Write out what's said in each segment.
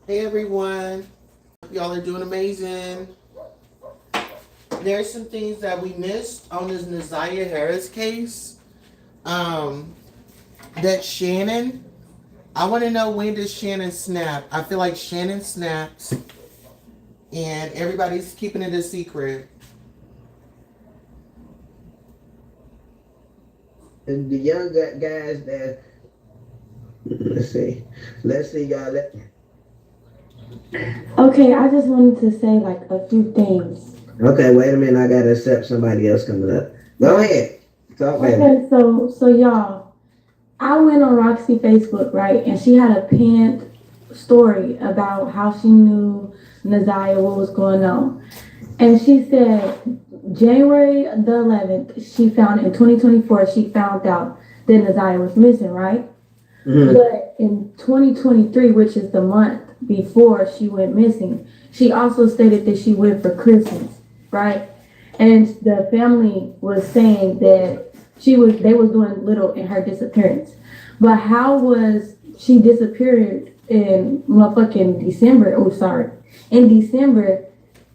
Hey everyone, y'all are doing amazing. There's some things that we missed on this Ziyahharris case. Um, that Shannon, I want to know, when does Shannon snap? I feel like Shannon snaps and everybody's keeping it a secret. And the young guys that, let's see, y'all. Okay, I just wanted to say like a few things. Okay, wait a minute. I gotta accept somebody else coming up. Go ahead. Talk, baby. Okay, so y'all, I went on Roxy Facebook, right, and she had a pinned story about how she knew Naziah, what was going on, and she said January the 11th, she found in 2024, she found out that Naziah was missing, right? Mm-hmm. But in 2023, which is the month before she went missing, she also stated that she went for Christmas, right? And the family was saying that they was doing little in her disappearance. But how was she disappeared in motherfucking December? Oh, sorry. In December,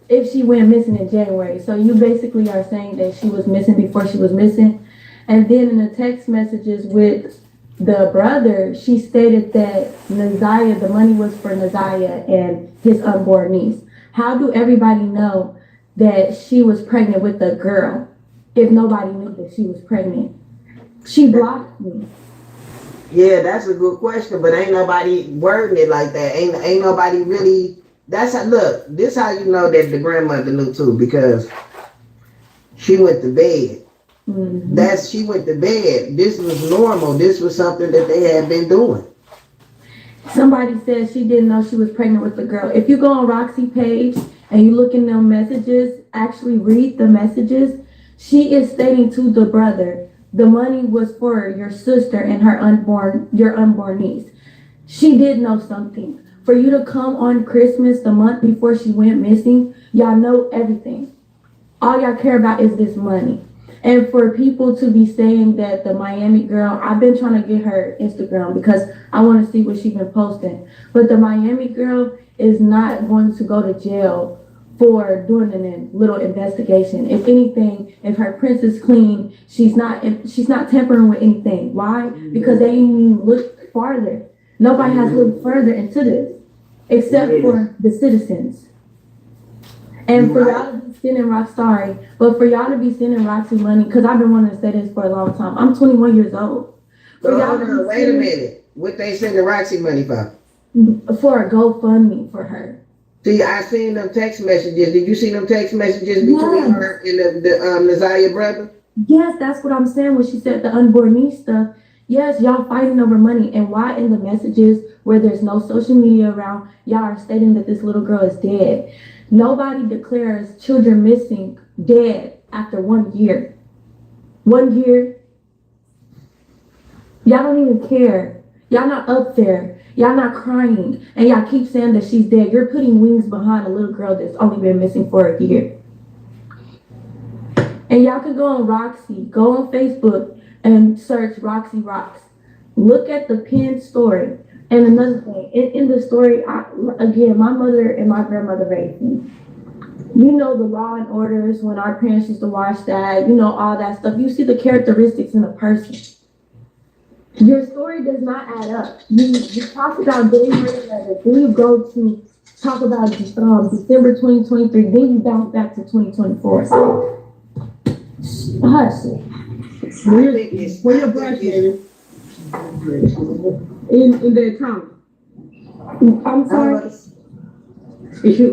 if she went missing in January. So you basically are saying that she was missing before she was missing. And then in the text messages with the brother, she stated that Naziah, the money was for Naziah and his unborn niece. How do everybody know that she was pregnant with a girl if nobody knew that she was pregnant? She blocked me. Yeah, that's a good question, but ain't nobody wording it like that. Ain't nobody really. That's how. Look, this how you know that the grandmother knew too, because she went to bed. Mm-hmm. She went to bed. This was normal. This was something that they had been doing. Somebody said she didn't know she was pregnant with a girl. If you go on Roxy page and you look in them messages, actually read the messages. She is stating to the brother, the money was for your sister and your unborn niece. She did know something. For you to come on Christmas, the month before she went missing, y'all know everything. All y'all care about is this money. And for people to be saying that the Miami girl, I've been trying to get her Instagram because I want to see what she's been posting. But the Miami girl is not going to go to jail for doing a little investigation. If anything, if her prints is clean, she's not tampering with anything. Why? Because they ain't even looked farther. Nobody has looked further into this except for the citizens. And for y'all to be sending for y'all to be sending Roxy money, because I've been wanting to say this for a long time. I'm 21 years old. So wait a minute. What they sending Roxy money for? For a GoFundMe for her. See, I seen them text messages. Did you see them text messages between her and the Naziah brother? Yes, that's what I'm saying when she said the unborn niece stuff. Yes, y'all fighting over money. And why in the messages where there's no social media around, y'all are stating that this little girl is dead? Nobody declares children missing dead after 1 year. 1 year. Y'all don't even care. Y'all not up there. Y'all not crying. And y'all keep saying that she's dead. You're putting wings behind a little girl that's only been missing for a year. And y'all can go on Roxy, go on Facebook and search Roxy Rocks. Look at the pinned story. And another thing, in the story, again, my mother and my grandmother raised me. You know the Law and Orders, when our parents used to watch that, you know, all that stuff. You see the characteristics in a person. Your story does not add up. You talk about January 11th, then you go to talk about December 2023, then you bounce back to 2024. So, hush. Where your brush is? In the account. I'm sorry.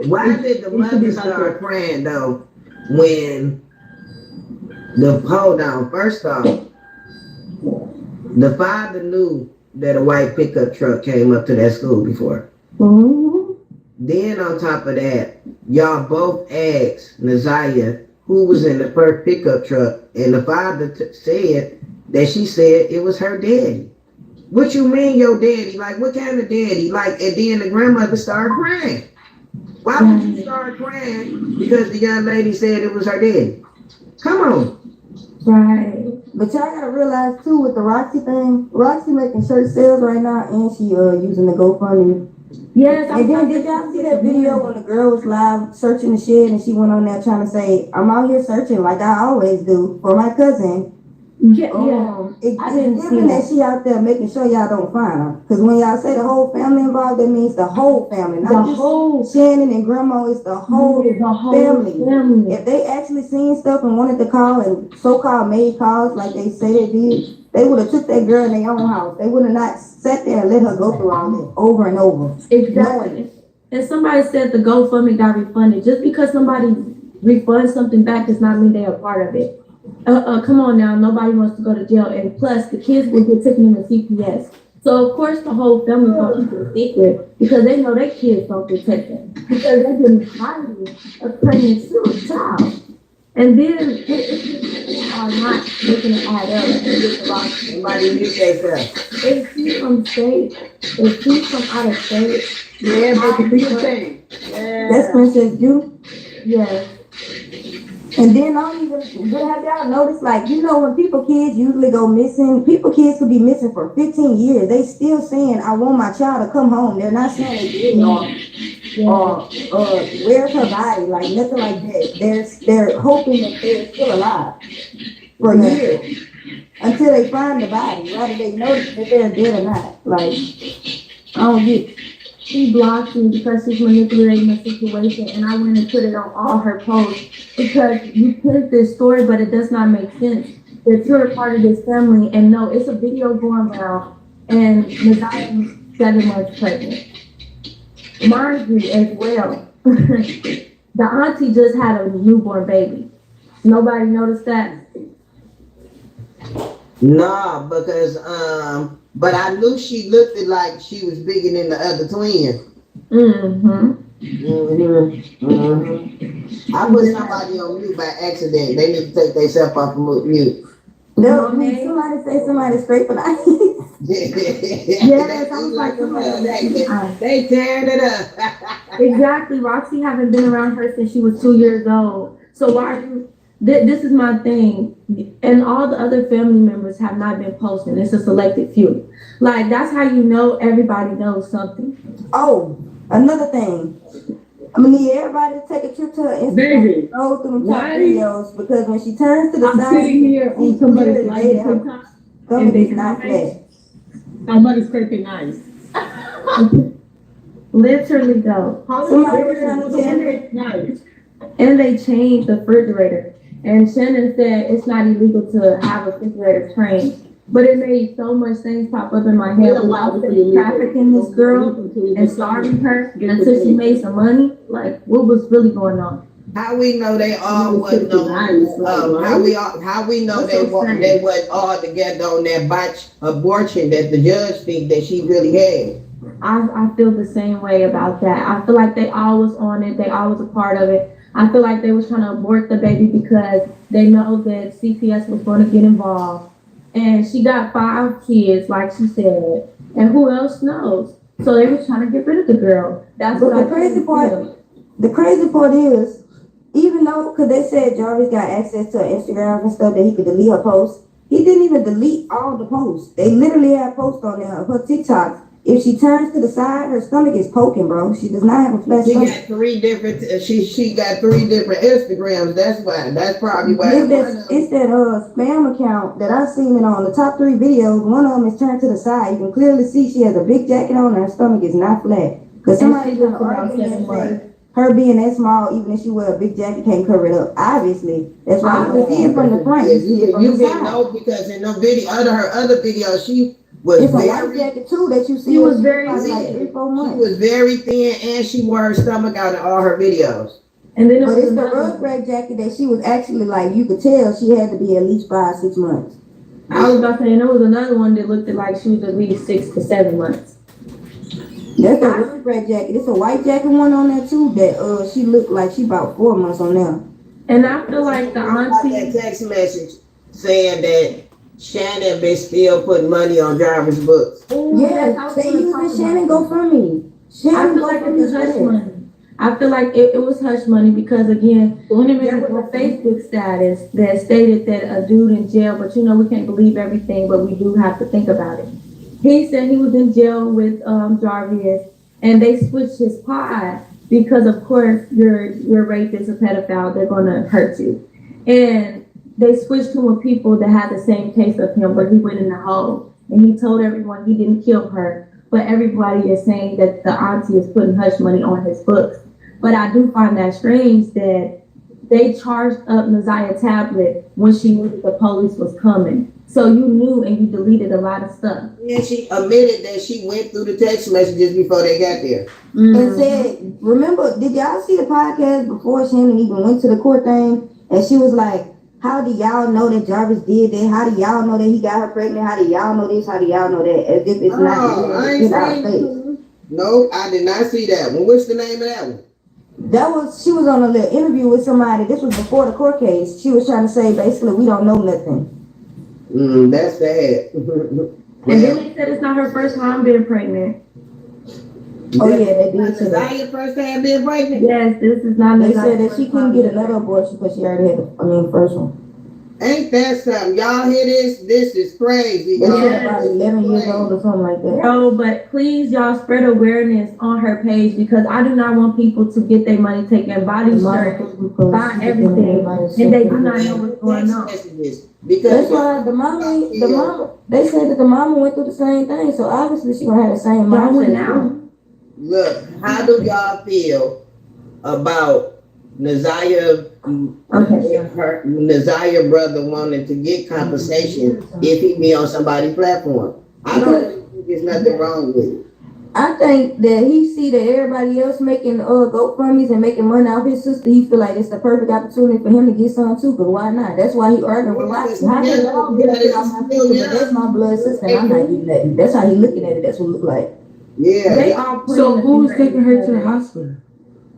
Why did the mother start praying though when hold on, first off, the father knew that a white pickup truck came up to that school before. Mm-hmm. Then on top of that, y'all both asked Naziah who was in the first pickup truck, and the father said that she said it was her daddy. What you mean your daddy? Like, what kind of daddy? Like, and then the grandmother started crying. Why would you start crying? Because the young lady said it was her daddy. Come on. Right. But y'all gotta realize too with the Roxy thing, Roxy making shirt sales right now, and she using the GoFundMe Yes, And then did y'all see that video when the girl was live searching the shed and she went on there trying to say, I'm out here searching like I always do for my cousin. Yeah, It's different that she out there making sure y'all don't find her. Cause when y'all say the whole family involved, that means the whole family, not the just whole Shannon and Grandma. It's the whole family. If they actually seen stuff and wanted to call and so-called made calls like they say they did, they would have took that girl in their own house. They would have not sat there and let her go through all that over and over. Exactly. And somebody said the GoFundMe got refunded. Just because somebody refunds something back does not mean they're a part of it. Come on now, nobody wants to go to jail. And plus, the kids will get taken into CPS. So, of course, the whole family gonna keep it a secret because they know their kids don't get taken. Because they've been hiding a pregnant child. And then it are not making it add up. Somebody mute themselves. They see from state, they see from out of state. Yeah, but the real thing. That's Princess Ju. Yes. And then I don't even, but have y'all noticed, like, you know, when people kids usually go missing, people kids could be missing for 15 years. They still saying, I want my child to come home. They're not saying they did or where's her body, like nothing like that. They're hoping that they're still alive for years until they find the body. Whether they notice that they're dead or not. Like, I don't get. She blocked me because she's manipulating the situation, and I went and put it on all her posts because you put this story, but it does not make sense that you're a part of this family. And no, it's a video going around, and Nazia's 7 months pregnant. Marjorie as well. The auntie just had a newborn baby. Nobody noticed that. No, because but I knew she looked like she was bigger than the other twin. I put somebody on mute by accident. They need to take themselves off of mute. No, somebody say somebody's scraping ice. Yes, I was like, they tearing it up. Exactly. Roxy haven't been around her since she was 2 years old. So why are you? This is my thing, and all the other family members have not been posting. It's a selected few. Like, that's how you know everybody knows something. Oh, another thing. I'm gonna need everybody to take a trip to her Instagram and go through the top videos, because when she turns to the side, sitting here on somebody's live TikTok and they not flat. Somebody's scraping ice. Literally though. Somebody was trying to tell her. Nice. And they changed the refrigerator. And Shannon said it's not illegal to have a refrigerator trained. But it made so much things pop up in my head. Without trafficking this girl and starving her until she made some money. Like, what was really going on? How we know they all wasn't on, how we know they wasn't all together on that botched abortion that the judge think that she really had. I feel the same way about that. I feel like they all was on it. They all was a part of it. I feel like they was trying to abort the baby because they know that CPS was going to get involved. And she got 5 kids, like she said. And who else knows? So they were trying to get rid of the girl. That's what the crazy part. The crazy part is, even though, because they said Jarvis got access to her Instagram and stuff that he could delete her posts, he didn't even delete all the posts. They literally have posts on there of her TikToks. If she turns to the side, her stomach is poking, bro. She does not have a flat stomach. Got 3 different. She got 3 different Instagrams. That's why. That's probably why. It's that spam account that I seen it on the top 3 videos. One of them is turned to the side. You can clearly see she has a big jacket on, and her stomach is not flat. Because somebody just arguing her being that small, even if she wear a big jacket, can't cover it up. Obviously, that's why you can see it from the front. You see it from the side. Know because in the video, her other video, she was it's a white jacket too that you see. She was very thin. Like 3-4 months. She was very thin, and she wore her stomach out in all her videos. And then but it's the rug jacket that she was actually like, you could tell she had to be at least 5-6 months. I was about to say, and there was another one that looked like she was at least 6 to 7 months. That's a rug jacket. It's a white jacket one on there too that she looked like she about 4 months on there. And I feel like the auntie. That text message saying that Shannon been still putting money on Jarvis' books. Yeah, they using Shannon GoFundMe. I feel like it was hush money. I feel like it was hush money because, again, there was a Facebook status that stated that a dude in jail, but you know, we can't believe everything, but we do have to think about it. He said he was in jail with Jarvis, and they switched his pod because, of course, you're rapist or pedophile. They're gonna hurt you, and they switched him with people that had the same case of him, but he went in the hole and he told everyone he didn't kill her. But everybody is saying that the auntie is putting hush money on his books. But I do find that strange that they charged up Naziah's tablet when she knew that the police was coming. So you knew and you deleted a lot of stuff. And she admitted that she went through the text messages before they got there. And said, remember, did y'all see the podcast before Shannon even went to the court thing? And she was like, how do y'all know that Jarvis did that? How do y'all know that he got her pregnant? How do y'all know this? How do y'all know that? As if it's not I ain't saying. No, I did not see that one. What's the name of that one? She was on a little interview with somebody. This was before the court case. She was trying to say basically we don't know nothing. That's sad. And then they said it's not her first time being pregnant. Oh yeah, they did say that. that. Your first time being pregnant? Yes, this is not. They said that she couldn't get another abortion because she already had the first one. Ain't that something? Y'all hear this? This is crazy. They Y'all. said about 11 years old or something like that. No, but please, y'all spread awareness on her page because I do not want people to get their money taken, body shirts, buy everything, and they do not know what's going on. Because that's why the mama, they said that the mama went through the same thing, so obviously she gonna have the same mindset now. Look, how do y'all feel about Naziah, Naziah brother wanting to get compensation if he be on somebody's platform? I don't think there's nothing wrong with it. I think that he see that everybody else making GoFundMes and making money off his sister. He feel like it's the perfect opportunity for him to get some too. But why not? That's why he arguing with Roxy. How can y'all get it off my sister? But that's my blood sister. And I'm not getting that. That's how he looking at it. That's what it look like. Yeah. They all So who's taking her to the hospital?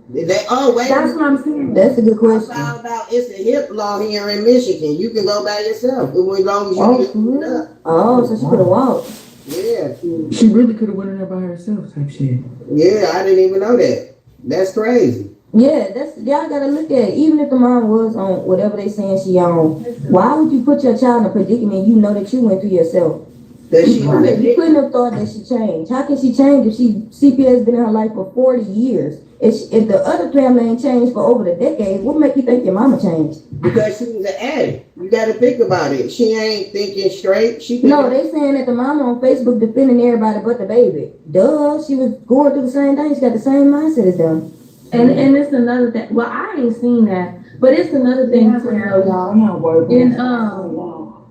Wait. That's what I'm saying. That's a good question. I found out it's a HIP law here in Michigan. You can go by yourself as long as you get up. Oh, so she could have walked. Yeah. She really could have went in there by herself type shit. Yeah, I didn't even know that. That's crazy. Yeah, that's y'all gotta look at it. Even if the mom was on whatever they saying she on, why would you put your child in a predicament you know that you went through yourself? You couldn't have thought that she changed. How can she change if CPS been in her life for 40 years? If the other family ain't changed for over the decades, what make you think your mama changed? Because she was an addict. You got to think about it. She ain't thinking straight. No, they saying that the mama on Facebook defending everybody but the baby. Duh, she was going through the same thing. She got the same mindset as them. And it's another thing. Well, I ain't seen that, but it's another thing too, y'all.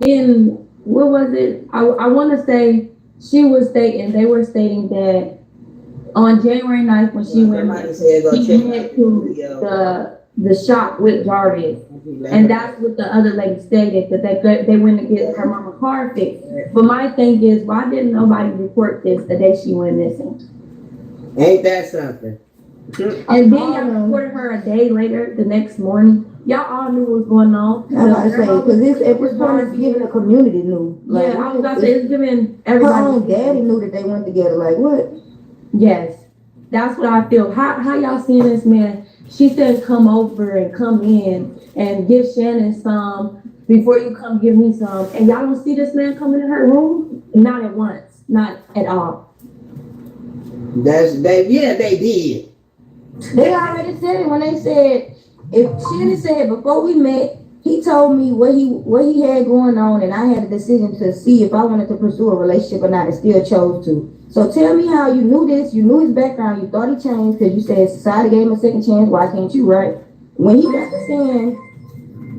In what was it? I want to say they were stating that on January 9th when she went to the shop with Jarvis, and that's what the other lady stated, that they went to get her mama car fixed. But my thing is, why didn't nobody report this the day she went missing? Ain't that something? And then y'all reported her a day later, the next morning. Y'all all knew what was going on. I was about to say, because at this point it's giving the community news. Like, yeah, I was about to say, it's giving everybody. Her own daddy knew that they went together. Like, what? Yes, that's what I feel. How y'all seeing this man? She said come over and come in and give Shannon some before you come give me some. And y'all don't see this man coming in her room? Not at once. Not at all. They did. They already said it when they said, if Shannon said before we met, he told me what he had going on, and I had a decision to see if I wanted to pursue a relationship or not, and still chose to. So tell me how you knew this, you knew his background, you thought he changed because you said society gave him a second chance, why can't you, right? When he got to saying,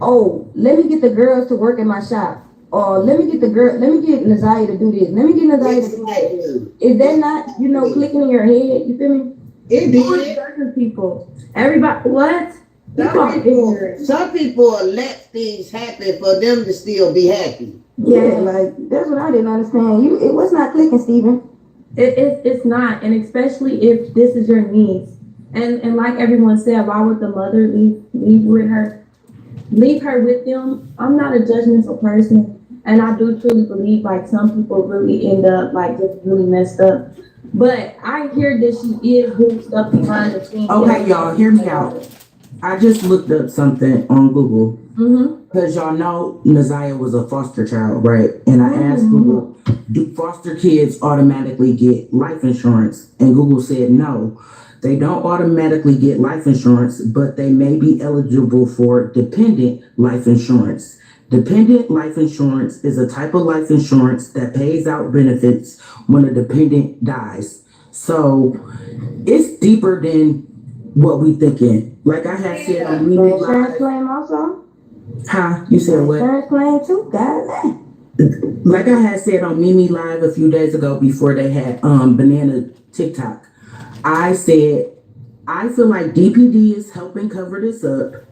oh, let me get the girls to work in my shop, or let me get Naziah to do this, let me get Naziah to do that. Is that not, clicking in your head, you feel me? It did. People. Everybody, what? Some people let things happen for them to still be happy. Yeah, like, that's what I didn't understand. It was not clicking, Stephen. It's not, and especially if this is your niece. And like everyone said, why would the mother leave with her? Leave her with them. I'm not a judgmental person, and I do truly believe like some people really end up like just really messed up. But I hear that she is doing stuff behind the scenes. Okay, y'all, hear me out. I just looked up something on Google. Mm-hmm. Because y'all know Naziah was a foster child, right? And I asked Google, do foster kids automatically get life insurance? And Google said no. They don't automatically get life insurance, but they may be eligible for dependent life insurance. Dependent life insurance is a type of life insurance that pays out benefits when a dependent dies. So it's deeper than what we thinking. Like I had said on The Mimi insurance Live. claim also? Huh? You said what? Insurance claim too, God. Like I had said on Mimi Live a few days ago before they had Banana TikTok. I said I feel like DPD is helping cover this up.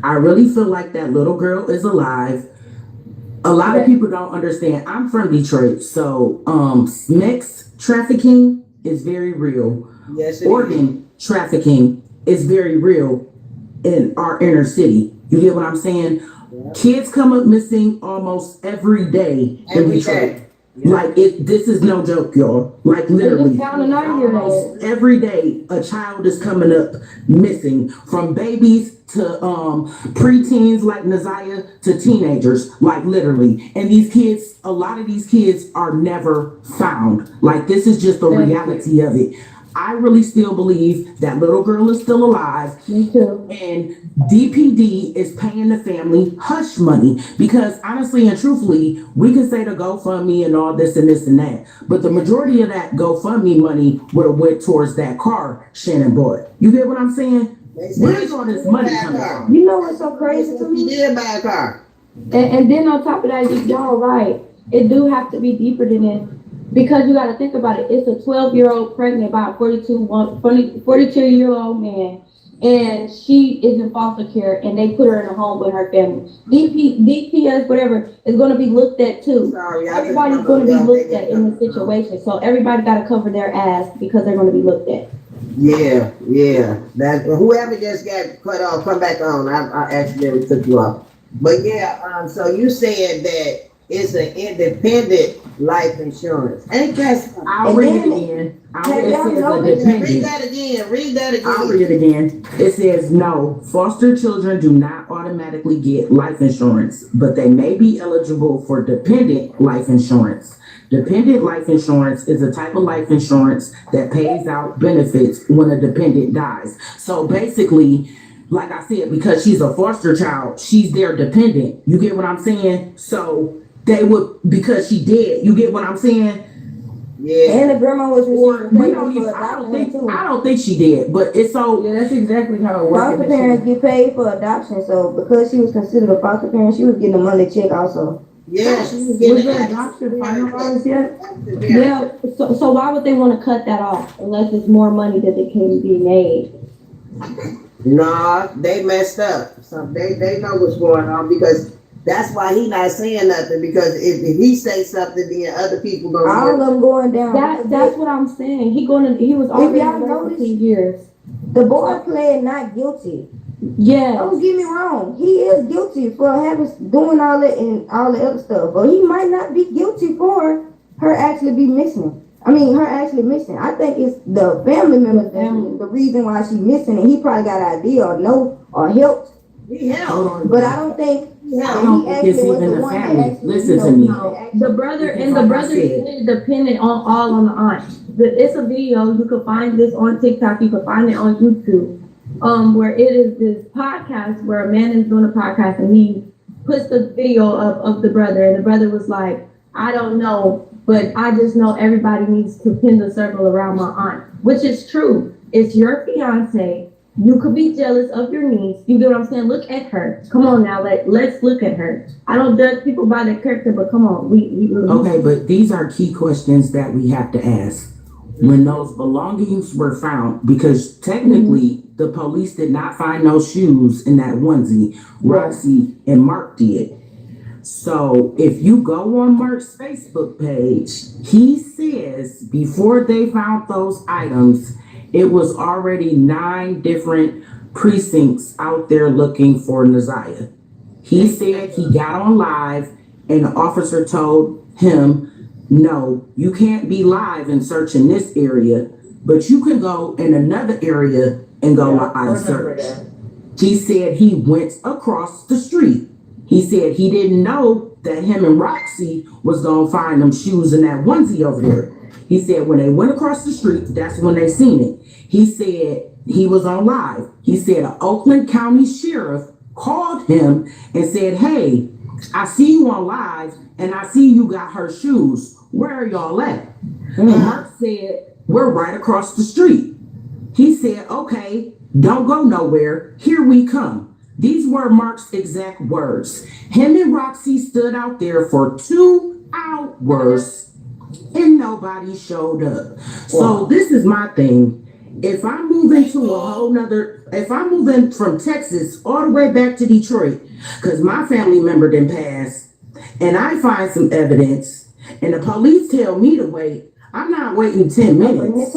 I really feel like that little girl is alive. A lot of people don't understand. I'm from Detroit, so sex trafficking is very real. Yes, it is. Organ trafficking is very real in our inner city. You get what I'm saying? Yeah. Kids come up missing almost every day in Every Detroit. day. Yeah. Like this is no joke, y'all. Like literally, down in our area. almost every day a child is coming up missing, from babies to preteens like Naziah to teenagers, like literally. And these kids, a lot of these kids are never found. Like this is just the reality of it. I really still believe that little girl is still alive. Me too. And DPD is paying the family hush money because honestly and truthfully, we can say the GoFundMe and all this and this and that, but the majority of that GoFundMe money would have went towards that car Shannon bought. You get what I'm saying? Where's all this money coming from? You know what's so crazy to He me? did buy a car. And then on top of that, y'all right. It do have to be deeper than it. Because you got to think about it. It's a 12-year-old pregnant by a 42-year-old man. And she is in foster care and they put her in a home with her family. DPS, whatever, is going to be looked at too. Sorry, Everybody's going to be looked at in the situation. So everybody got to cover their ass because they're going to be looked at. Yeah. That whoever just got cut off, come back on. I accidentally took you off. But yeah, so you said that it's an independent life insurance. Ain't that something? I'll And read then- it again. It Have y'all says a noticed- dependent. Read that I'll again. read it again. It says, no, foster children do not automatically get life insurance, but they may be eligible for dependent life insurance. Dependent life insurance is a type of life insurance that pays out benefits when a dependent dies. So basically, like I said, because she's a foster child, she's their dependent. You get what I'm saying? So they would, because she did, you get what I'm saying? Yeah. And the grandma was Or receiving we don't payments even, for I don't adoption think, too. I don't think she did, but it's so, Yeah, that's exactly how it Foster parents get paid for adoption, so because she was considered a foster parent, she was getting a monthly check also. Yeah, she was Was getting the that. adoption finalized yet? Yeah. Yeah, so why would they want to cut that off unless it's more money that they can be made? Nah, they messed up. So they know what's going on because that's why he not saying nothing, because if he say something, then other people gonna All of them going down. That's what I'm saying. He was already y'all there for notice- 10 years. The boy pled not guilty. Yes. Don't get me wrong. He is guilty for doing all that and all the other stuff, but he might not be guilty for her actually missing. I think it's the family members that's the reason why she's missing, and he probably got an idea or know or helped. hold on. But I don't think I don't think it's even the family. Listen to me. The brother and Like the I brother said. is dependent on the aunt. It's a video. You can find this on TikTok. You can find it on YouTube. Where it is this podcast where a man is doing a podcast and he puts the video of the brother, and the brother was like, I don't know, but I just know everybody needs to pin the circle around my aunt, which is true. It's your fiance. You could be jealous of your niece. You get what I'm saying? Look at her. Come on now, let's look at her. I don't judge people by their character, but come on, we Okay, but these are key questions that we have to ask when those belongings were found, because technically the police did not find no shoes in that onesie. Roxy and Mark did. So if you go on Mark's Facebook page, he says before they found those items, it was already 9 different precincts out there looking for Naziah. He said he got on live and the officer told him, no, you can't be live and search in this area, but you can go in another area and go live search. He said he went across the street. He said he didn't know that him and Roxy was gonna find them shoes in that onesie over there. He said when they went across the street, that's when they seen it. He said he was on live. He said an Oakland County sheriff called him and said, hey, I see you on live and I see you got her shoes. Where are y'all at? Mark said, we're right across the street. He said, okay, don't go nowhere. Here we come. These were Mark's exact words. Him and Roxy stood out there for 2 hours and nobody showed up. So this is my thing. If I'm moving to a whole nother, if I'm moving from Texas all the way back to Detroit, because my family member didn't pass, and I find some evidence, and the police tell me to wait, I'm not waiting 10 minutes.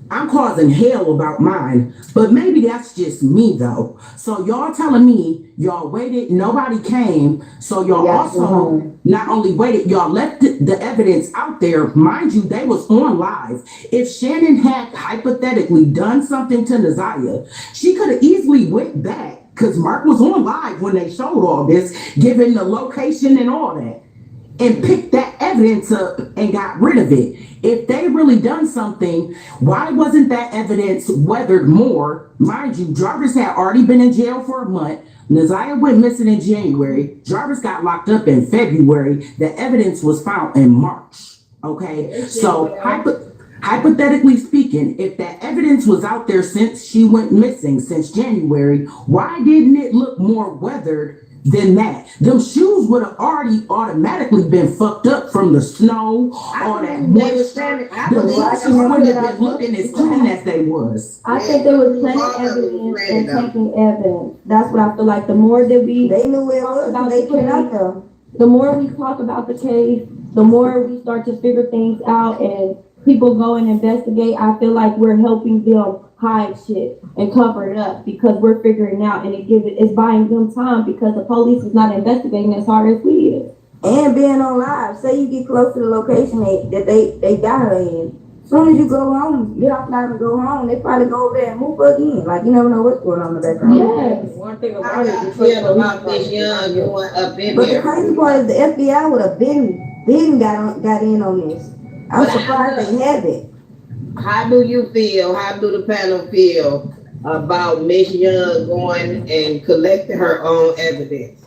I'm causing hell about mine, but maybe that's just me though. So y'all telling me y'all waited, nobody came, so y'all also not only waited, y'all left the evidence out there. Mind you, they was on live. If Shannon had hypothetically done something to Neziah, she could have easily went back because Mark was on live when they showed all this, given the location and all that, and picked that evidence up and got rid of it. If they really done something, why wasn't that evidence weathered more? Mind you, Jarvis had already been in jail for a month. Neziah went missing in January. Jarvis got locked up in February. The evidence was found in March. Okay, so hypothetically speaking, if that evidence was out there since she went missing, since January, why didn't it look more weathered than that? Them shoes would have already automatically been fucked up from the snow, all that moisture. The shoes wouldn't have been looking as clean as they was. I think there was plenty evidence and taking evidence. That's what I feel like. The more that They knew it was about they the put it out case, there. the more we talk about the case, the more we start to figure things out and people go and investigate. I feel like we're helping them hide shit and cover it up because we're figuring out, and it's buying them time because the police is not investigating as hard as we is. And being on live, say you get close to the location that they got her in. As soon as you go home, get off live and go home, they probably go over there and move again. Like, you never know what's going on in the background. Yes. One thing I about it, got feel about this young going up in But the there. crazy part is the FBI would have been got in on this. I'm But surprised they have it. How do you feel? How do the panel feel about Miss Young going and collecting her own evidence?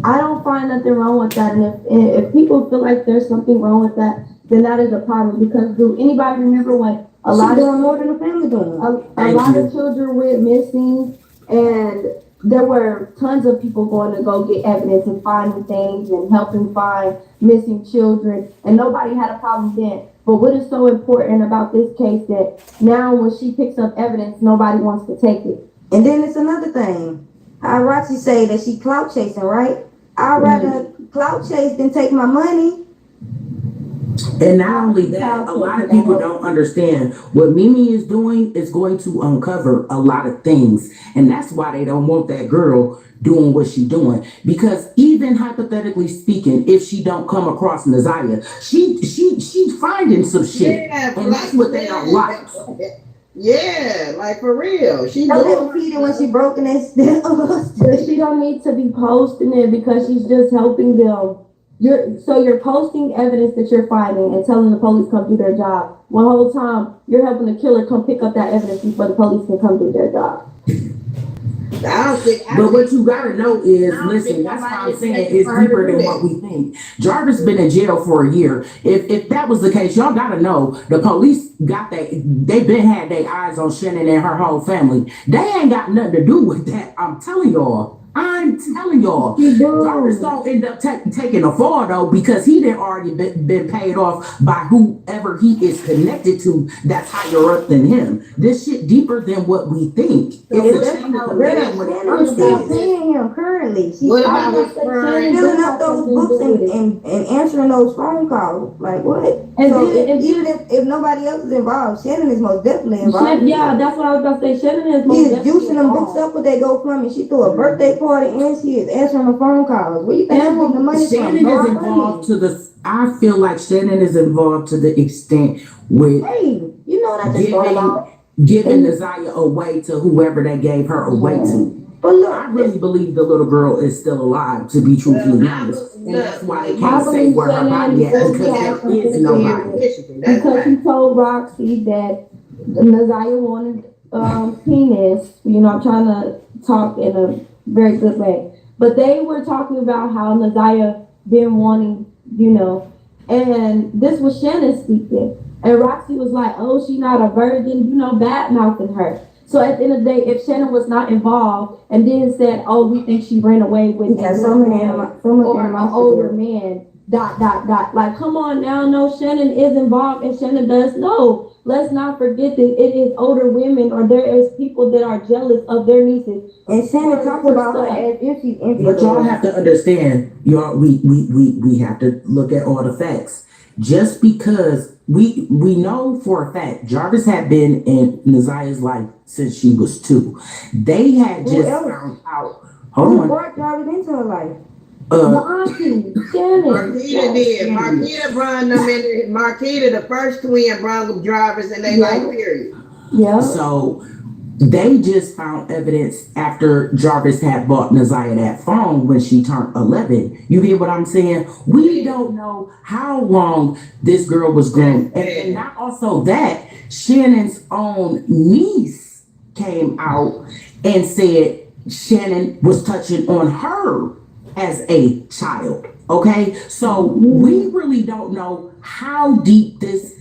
I don't find nothing wrong with that, and if people feel like there's something wrong with that, then that is a problem. Because do anybody remember when a lot She's of doing more than the family doing. a lot of children went missing, and there were tons of people going to go get evidence and finding things and helping find missing children, and nobody had a problem then. But what is so important about this case that now when she picks up evidence, nobody wants to take it. And then it's another thing. How Roxy say that she clout chasing, right? I'd rather clout chase than take my money. And not only that, a lot of people don't understand what Mimi is doing is going to uncover a lot of things. And that's why they don't want that girl doing what she's doing. Because even hypothetically speaking, if she don't come across Neziah, she's finding some shit. Yeah, and that's what they don't like. Yeah, like for real. She Don't doing let Peter when she broke in that She don't need to be posting it because she's just helping them. You're posting evidence that you're finding and telling the police come do their job. One whole time you're helping the killer come pick up that evidence before the police can come do their job. But what you gotta know is, listen, that's why I'm saying it's deeper than what we think. Jarvis been in jail for a year. If that was the case, y'all gotta know the police they been had their eyes on Shannon and her whole family. They ain't got nothing to do with that. I'm telling y'all. Jarvis don't end up taking a fall though, because he done already been paid off by whoever he is connected to that's higher up than him. This shit deeper than what we think. It's a chain of command when it comes to Shannon this. paying him currently. She's What about his friend? filling up those books and answering those phone calls. Like what? And So then- even if nobody else is involved, Shannon is most definitely involved. Yeah, that's what I was about to say. Shannon is She is juicing them books up when they go from and she threw a birthday party and she is answering the phone calls. Where you think she's getting the money Shannon from? is No, involved I feel like Shannon is involved to the extent with Hey, you know what I just thought about? giving Neziah away to whoever they gave her away to. But look, I really believe the little girl is still alive, to be truthfully honest. And that's why I can't say where her body at, because there is no body. Because he told Roxy that Naziah wanted penis. You know, I'm trying to talk in a very good way. But they were talking about how Naziah been wanting, you know, and this was Shannon speaking. And Roxy was like, oh, she not a virgin, you know, bad mouthing her. So at the end of the day, if Shannon was not involved and then said, oh, we think she ran away with or an older man, ... Like, come on now, no, Shannon is involved and Shannon does know. Let's not forget that it is older women or there is people that are jealous of their nieces. And Shannon talks about her as if she's But y'all have to understand, y'all, we have to look at all the facts. Just because we know for a fact Jarvis had been in Naziah's life since she was 2. They had just found out. Who brought Jarvis into her life? Marquita did. Marquita brought them in. Marquita, the first twin, brought them Jarvis and they like period. Yeah. So they just found evidence after Jarvis had bought Naziah that phone when she turned 11. You get what I'm saying? We don't know how long this girl was grown. And not also that, Shannon's own niece came out and said Shannon was touching on her as a child. Okay? So we really don't know how deep this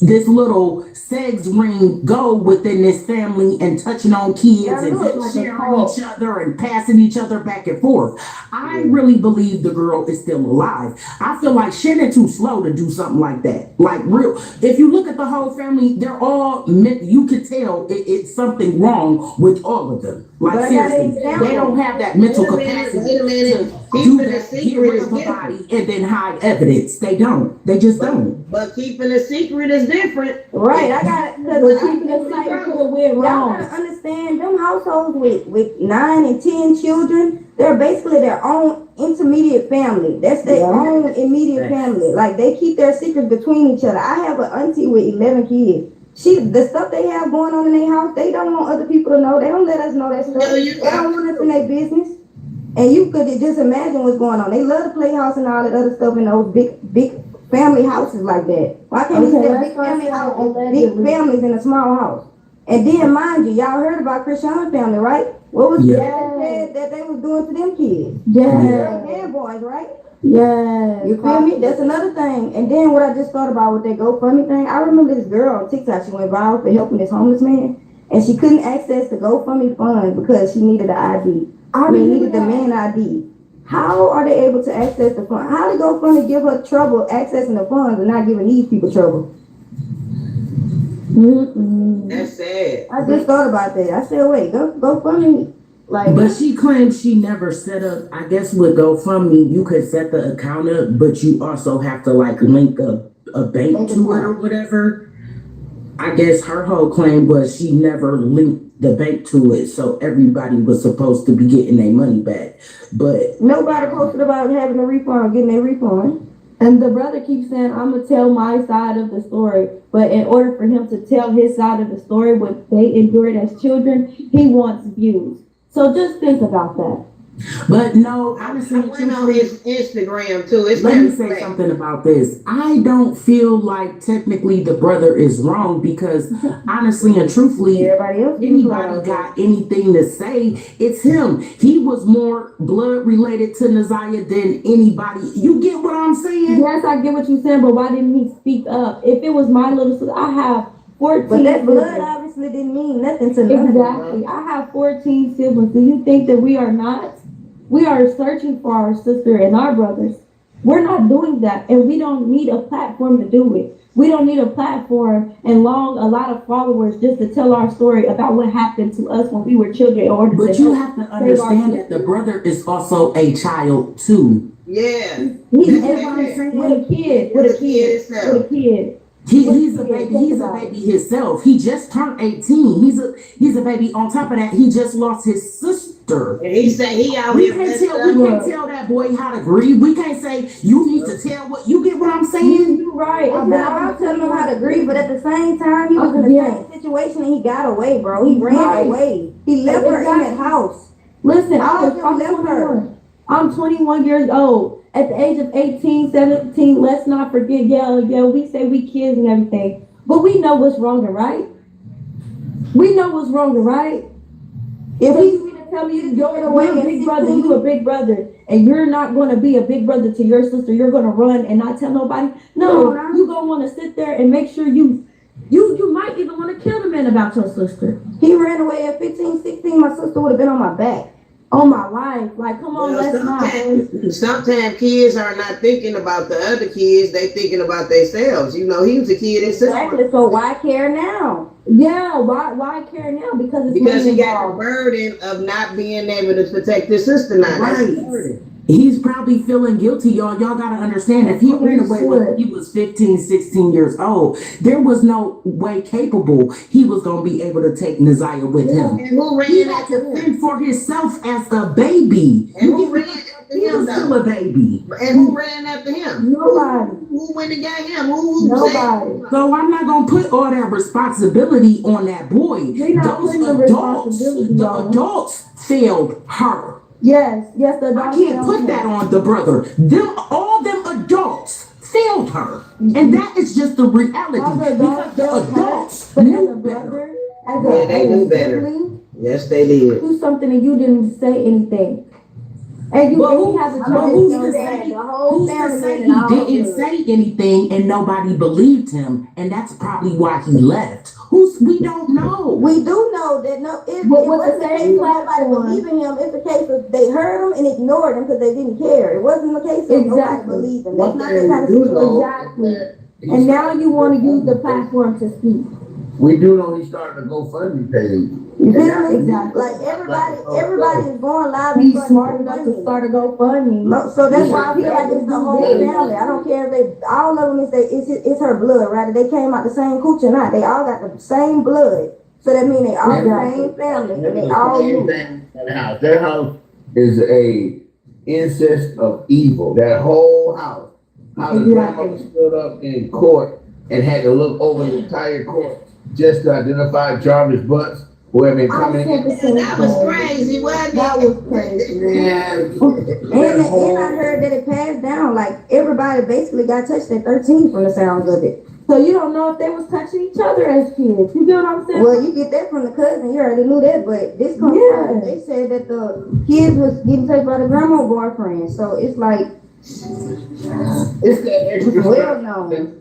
little sex ring go within this family and touching on kids and sharing each other and passing each other back and forth. I really believe the girl is still alive. I feel like Shannon too slow to do something like that. Like real, if you look at the whole family, they're all, you could tell it's something wrong with all of them. Like seriously, they don't have that mental capacity to do that, get rid of the body and then hide evidence. They don't. They just don't. But keeping a secret is different. Right, I got it. Because keeping a secret could have went wrong. Y'all gotta understand, them households with 9 and 10 children, they're basically their own intermediate family. That's their own immediate family. Like, they keep their secrets between each other. I have an auntie with 11 kids. The stuff they have going on in their house, they don't want other people to know. They don't let us know that stuff. They don't want us in their business. And you could just imagine what's going on. They love the playhouse and all that other stuff in those big family houses like that. Why can't they have big family houses, big families in a small house? And then, mind you, y'all heard about Krishan's family, right? What was that they was doing to them kids? Yeah, boys, right? Yeah. You feel me? That's another thing. And then what I just thought about with that GoFundMe thing, I remember this girl on TikTok, she went viral for helping this homeless man, and she couldn't access the GoFundMe fund because she needed the ID. Needed the man ID. How are they able to access the fund? How did GoFundMe give her trouble accessing the funds and not giving these people trouble? That's sad. I just thought about that. I said, wait, GoFundMe. Like, but she claims she never set up, I guess with GoFundMe, you could set the account up, but you also have to like link a bank to it or whatever. I guess her whole claim was she never linked the bank to it, so everybody was supposed to be getting their money back. But nobody posted about having a refund, getting a refund. And the brother keeps saying, I'm going to tell my side of the story. But in order for him to tell his side of the story, what they endured as children, he wants views. So just think about that. But no, honestly, I went on his Instagram too. Let me say something about this. I don't feel like technically the brother is wrong because honestly and truthfully, anybody got anything to say, it's him. He was more blood related to Naziah than anybody. You get what I'm saying? Yes, I get what you're saying, but why didn't he speak up? If it was my little sister, I have 14 But that blood obviously didn't mean nothing to none. Exactly. I have 14 siblings. Do you think that we are not? We are searching for our sister and our brothers. We're not doing that, and we don't need a platform to do it. We don't need a platform and a lot of followers just to tell our story about what happened to us when we were children. But you have to understand that the brother is also a child too. Yeah. With a kid. He's a baby. He's a baby himself. He just turned 18. He's a baby. On top of that, he just lost his sister. And he said he out we here. Can't tell that boy how to grieve. We can't say you need to tell what you get. What I'm saying? You're right. I'm telling him how to grieve, but at the same time, he was in the same situation and he got away, bro. He ran away. He left her in that house. Listen, All of them left her. 21. I'm 21 years old. At the age of 18, 17, let's not forget, we say we kids and everything, but we know what's wrong and right. We know what's wrong and right. If you mean to tell me you're a big brother, you a big brother, and you're not going to be a big brother to your sister, you're going to run and not tell nobody? No, you going to want to sit there and make sure you might even want to kill the man about your sister. He ran away at 15, 16. My sister would have been on my back. On my life. Like, come on, let's not. Sometimes kids are not thinking about the other kids, they thinking about themselves. You know, he was a kid himself. Exactly. So why care now? Yeah, why care now? Because he got the burden of not being able to protect his sister now. Right. He's probably feeling guilty, y'all. Y'all gotta understand, if he ran away when he was 15, 16 years old, there was no way capable he was gonna be able to take Neziah with him. And who ran He had to fend for himself as a baby. And who ran after He him? was still a baby. And who ran after him? Nobody. Who went and got him? Who Nobody. So I'm not gonna put all that responsibility on that boy. They're not putting the responsibility the on him. adults failed her. Yes, the I can't put that on the brother. All them adults failed her. And that is just the reality. Because the adults knew better. Yeah, they knew better. Yes, they did. Do something and you didn't say anything. And you have a who's to say he didn't say anything and nobody believed him, and that's probably why he left. We don't know. We do know that it wasn't the case of nobody believing him. It's the case of they heard him and ignored him because they didn't care. It wasn't the case of nobody believing him. That's not the kind of situation. Exactly. And now you want to use the platform to speak. We do know he started a GoFundMe page. You feel me? Exactly. Like everybody is going live. He's smart enough to start a GoFundMe. So that's why I feel like it's the whole family. I don't care if all of them it's her blood, right? They came out the same COUTURE or not. They all got the same blood. So that means they all the same family. And they all you. That house is a incest of evil. That whole house. How the grandmother stood up in court and had to look over the entire court just to identify Jarvis Butts, who had been coming in. That was crazy, wasn't it? That was crazy. And I heard that it passed down. Like everybody basically got touched at 13 from the sounds of it. So you don't know if they was touching each other as kids. You get what I'm saying? Well, you get that from the cousin. You already knew that, but this comes from they said that the kids was getting touched by the grandma boyfriend. So it's like It's that extra well known.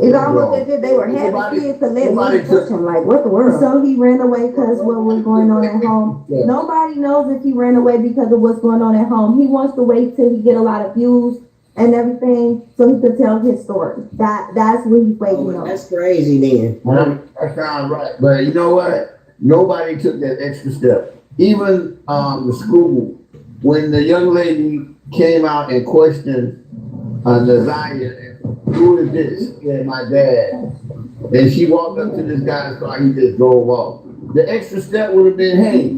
It's almost as if they were having kids to let me touch him. Like, what the world? So he ran away because what was going on at home. Yeah. Nobody knows if he ran away because of what's going on at home. He wants to wait till he get a lot of views and everything so he could tell his story. That's what he's waiting on. That's crazy then. That sounds right. But you know what? Nobody took that extra step. Even the school, when the young lady came out and questioned Neziah, who is this? Yeah, my dad. And she walked up to this guy's car, he just drove off. The extra step would have been, hey,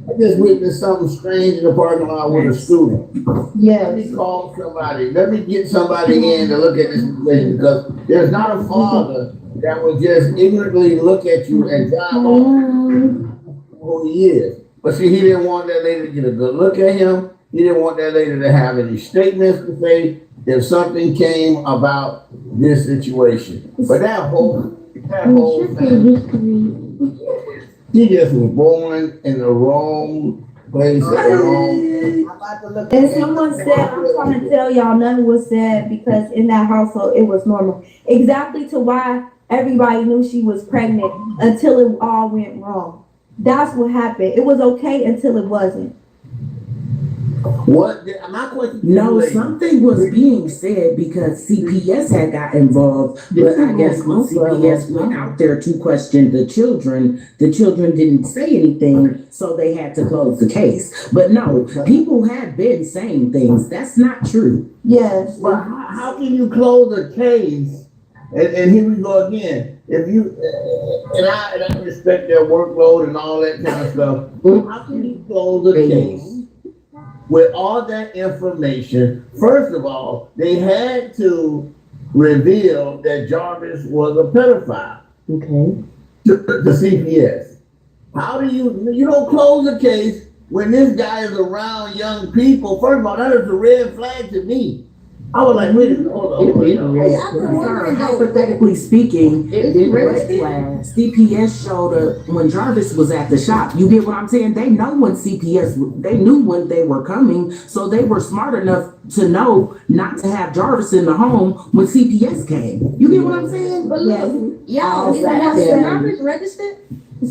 I just witnessed something strange in the parking lot with a student. Let me call somebody. Let me get somebody in to look at this situation, because there's not a father that will just ignorantly look at you and drive on who he is. But see, he didn't want that lady to get a good look at him. He didn't want that lady to have any statements to say if something came about this situation. But that whole family, he just was born in the wrong place at the wrong. And someone said, I'm trying to tell y'all, none was said because in that household it was normal. Exactly to why everybody knew she was pregnant until it all went wrong. That's what happened. It was okay until it wasn't. What? My question. No, something was being said because CPS had got involved, but I guess when CPS went out there to question the children didn't say anything, so they had to close the case. But no, people had been saying things. That's not true. Yes. Well, how can you close a case? And here we go again. If you and I respect their workload and all that kind of stuff. How can you close a case with all that information? First of all, they had to reveal that Jarvis was a pedophile. Okay. To CPS. How do you don't close a case when this guy is around young people, first of all, that is a red flag to me. I was like, wait a minute, hold on. Hypothetically speaking, CPS showed up when Jarvis was at the shop. You get what I'm saying? They know when they knew when they were coming, so they were smart enough to know not to have Jarvis in the home when CPS came. You get what I'm saying? But look, y'all, is Jarvis registered?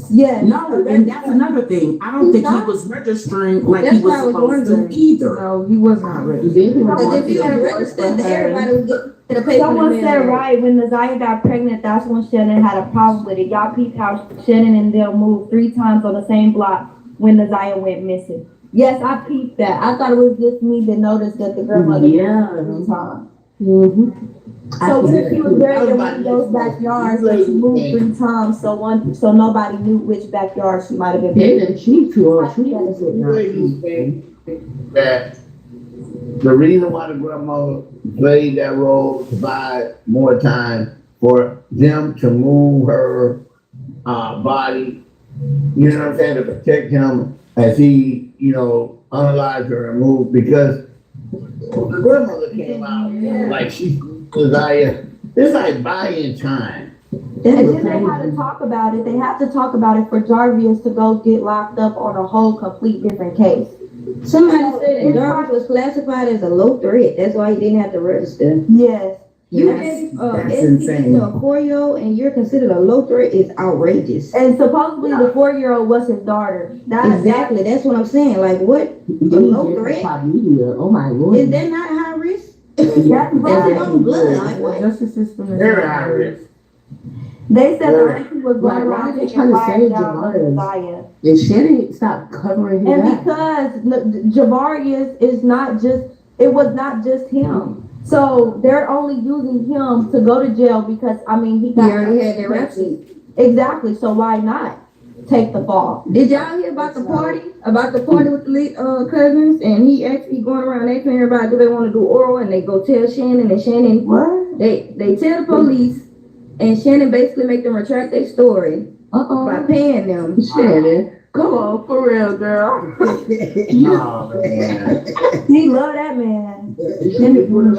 Yes. No, and that's another thing. I don't think he was registering like he was supposed to either. No, he was not registered. Because if you had registered, everybody would get the paper. Someone said right when Nasiah got pregnant, that's when Shannon had a problem with it. Y'all peeped how Shannon and them moved 3 times on the same block when Nasiah went missing. Yes, I peeped that. I thought it was just me that noticed that the grandmother moved 3 times. Mm-hmm. So what if he was buried in one of those backyards that she moved 3 times, so nobody knew which backyard she might have been buried in? That the reason why the grandmother played that role to buy more time for them to move her body, you know what I'm saying, to protect him as he, unalived her and moved, because the grandmother came out like she desire. It's like buying time. And then they have to talk about it. They have to talk about it for Jarvis to go get locked up on a whole complete different case. Somebody said that Jarvis was classified as a low threat. That's why he didn't have to register. Yes. You gave STD to a 4-year-old and you're considered a low threat is outrageous. And supposedly the 4-year-old was his daughter. Exactly. That's what I'm saying. Like, what? A low threat? Oh my Lord. Is that not high risk? That's blood. Like, what? Justice system is Very high risk. They said the auntie was going Why around are they trying to save Javarius? And Shannon stopped covering his And because Javarius is not just, it was not just him. So they're only using him to go to jail because, he already had that rap sheet. Exactly. So why not take the fall? Did y'all hear about the party? About the party with the cousins? And he actually going around asking everybody, do they want to do oral? And they go tell Shannon, and Shannon, what? They tell the police, and Shannon basically make them retract their story by paying them. Shannon, come on, for real, girl. Oh, man. He loved that man. This was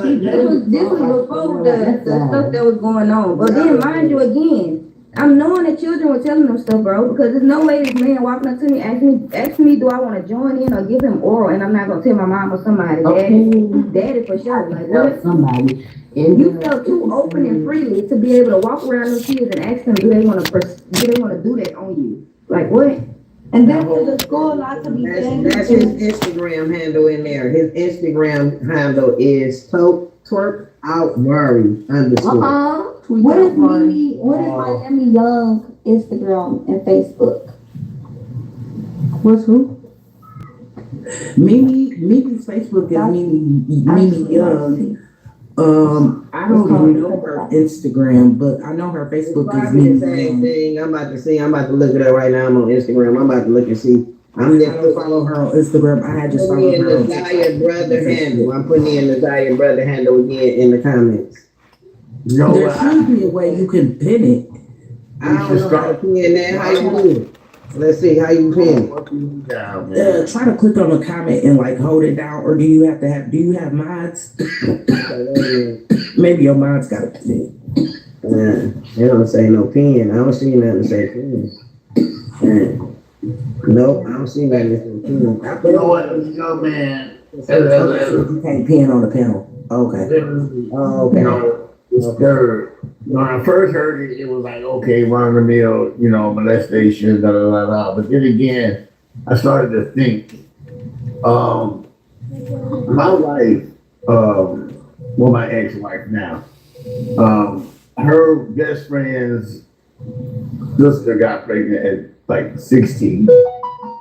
before the stuff that was going on. But then, mind you, again, I'm knowing that children were telling them stuff, bro, because there's no way this man walking up to me asking me, do I want to join in or give him oral, and I'm not gonna tell my mom or somebody. Daddy for sure. Like, what? Somebody. And you felt too open and freely to be able to walk around those kids and ask them, do they want to do that on you? Like, what? And then for the school not to be saying That's his Instagram handle in there. His Instagram handle is twerk out Murray _. What is Miami Young Instagram and Facebook? What's who? Mimi's Facebook is Mimi Young. I don't really know her Instagram, but I know her Facebook is Mimi Same Young. thing. I'm about to look it up right now. I'm on Instagram. I'm about to look and see. I don't follow her on Instagram. I had just followed her on Nasiah brother handle. I'm putting in the Nasiah brother handle again in the comments. There should be a way you can pin it. I don't know how to pin that. How you do it? Let's see how you pin it. Try to click on the comment and like hold it down, or do you have mods? Maybe your mods got a pin. They don't say no pin. I don't see nothing say pin. Nope, I don't see nothing that say pin. You know what, young man? You can't pin on the panel. Okay. Oh, okay. When I first heard it, it was like, okay, run the mill, molestation, da da da da. But then again, I started to think, my wife, my ex-wife now, her best friend's sister got pregnant at like 16. She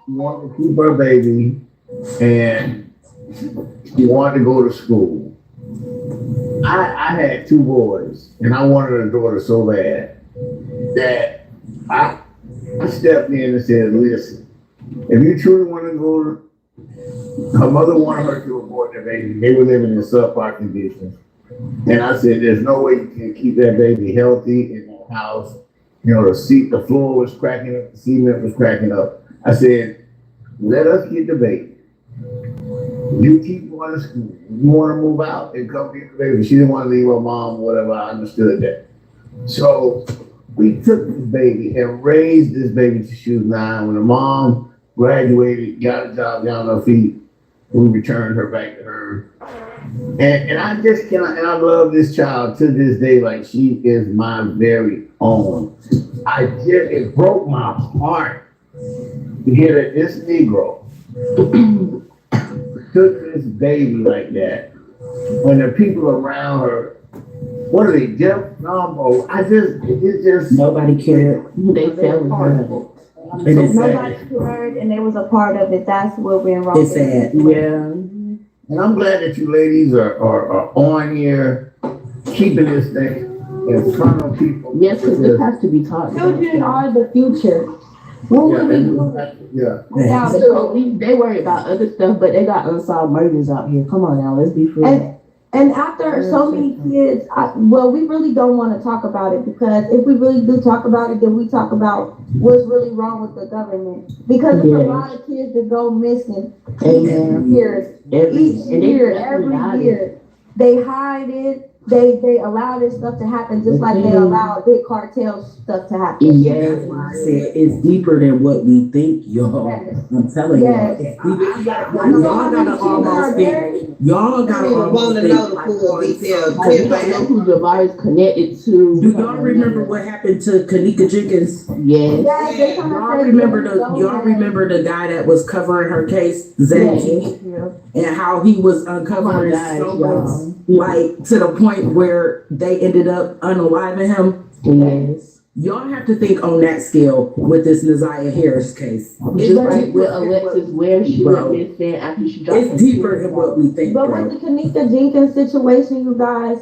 wanted to keep her baby, and she wanted to go to school. I had 2 boys, and I wanted a daughter so bad that I stepped in and said, listen, if you truly want to go, her mother wanted her to abort the baby. They were living in subpar conditions. And I said, there's no way you can keep that baby healthy in that house. The floor was cracking up, the cement was cracking up. I said, let us get the baby. You keep going to school. You want to move out and come get the baby. She didn't want to leave her mom, whatever. I understood that. So we took this baby and raised this baby till she was 9. When the mom graduated, got a job down on her feet, we returned her back to her. And I just cannot, and I love this child to this day, like she is my very own. It broke my heart to hear that this Negro took this baby like that when the people around her, what are they, deaf, dumb, or it's just Nobody cared. They fell part of it. And it's Nobody sad. cared, and they was a part of it. That's what we're wrong. It's sad. Yeah. and I'm glad that you ladies are on here, keeping this thing in front of people. Yes, because this has to be taught. Children are the future. What would we do Yeah. without The children? police, they worry about other stuff, but they got unsolved murders out here. Come on now, let's be fair. And after so many kids, we really don't want to talk about it, because if we really do talk about it, then we talk about what's really wrong with the government. Because there's a lot of kids that go missing Amen. years. Each year, every year, they hide it. They allow this stuff to happen, just like they allow big cartel stuff to happen. Yes. That's why I said it's deeper than what we think, y'all. I'm telling Yes. y'all. Y'all gotta almost think. Y'all gotta almost want to think. know the full details. We don't know who the virus connected to. Do y'all remember what happened to Kanika Jenkins? Yes. Yes, they kinda Y'all say remember they don't y'all know remember the guy that was covering her case, Zach, and how he was uncovering so much, like to the point where they ended up unaliving him. Yes. Y'all have to think on that scale with this Neziah Harris case. Just like with Alexis, where she went missing after she dropped It's deeper than what we think, But bro. with the Kanika Jenkins situation, you guys,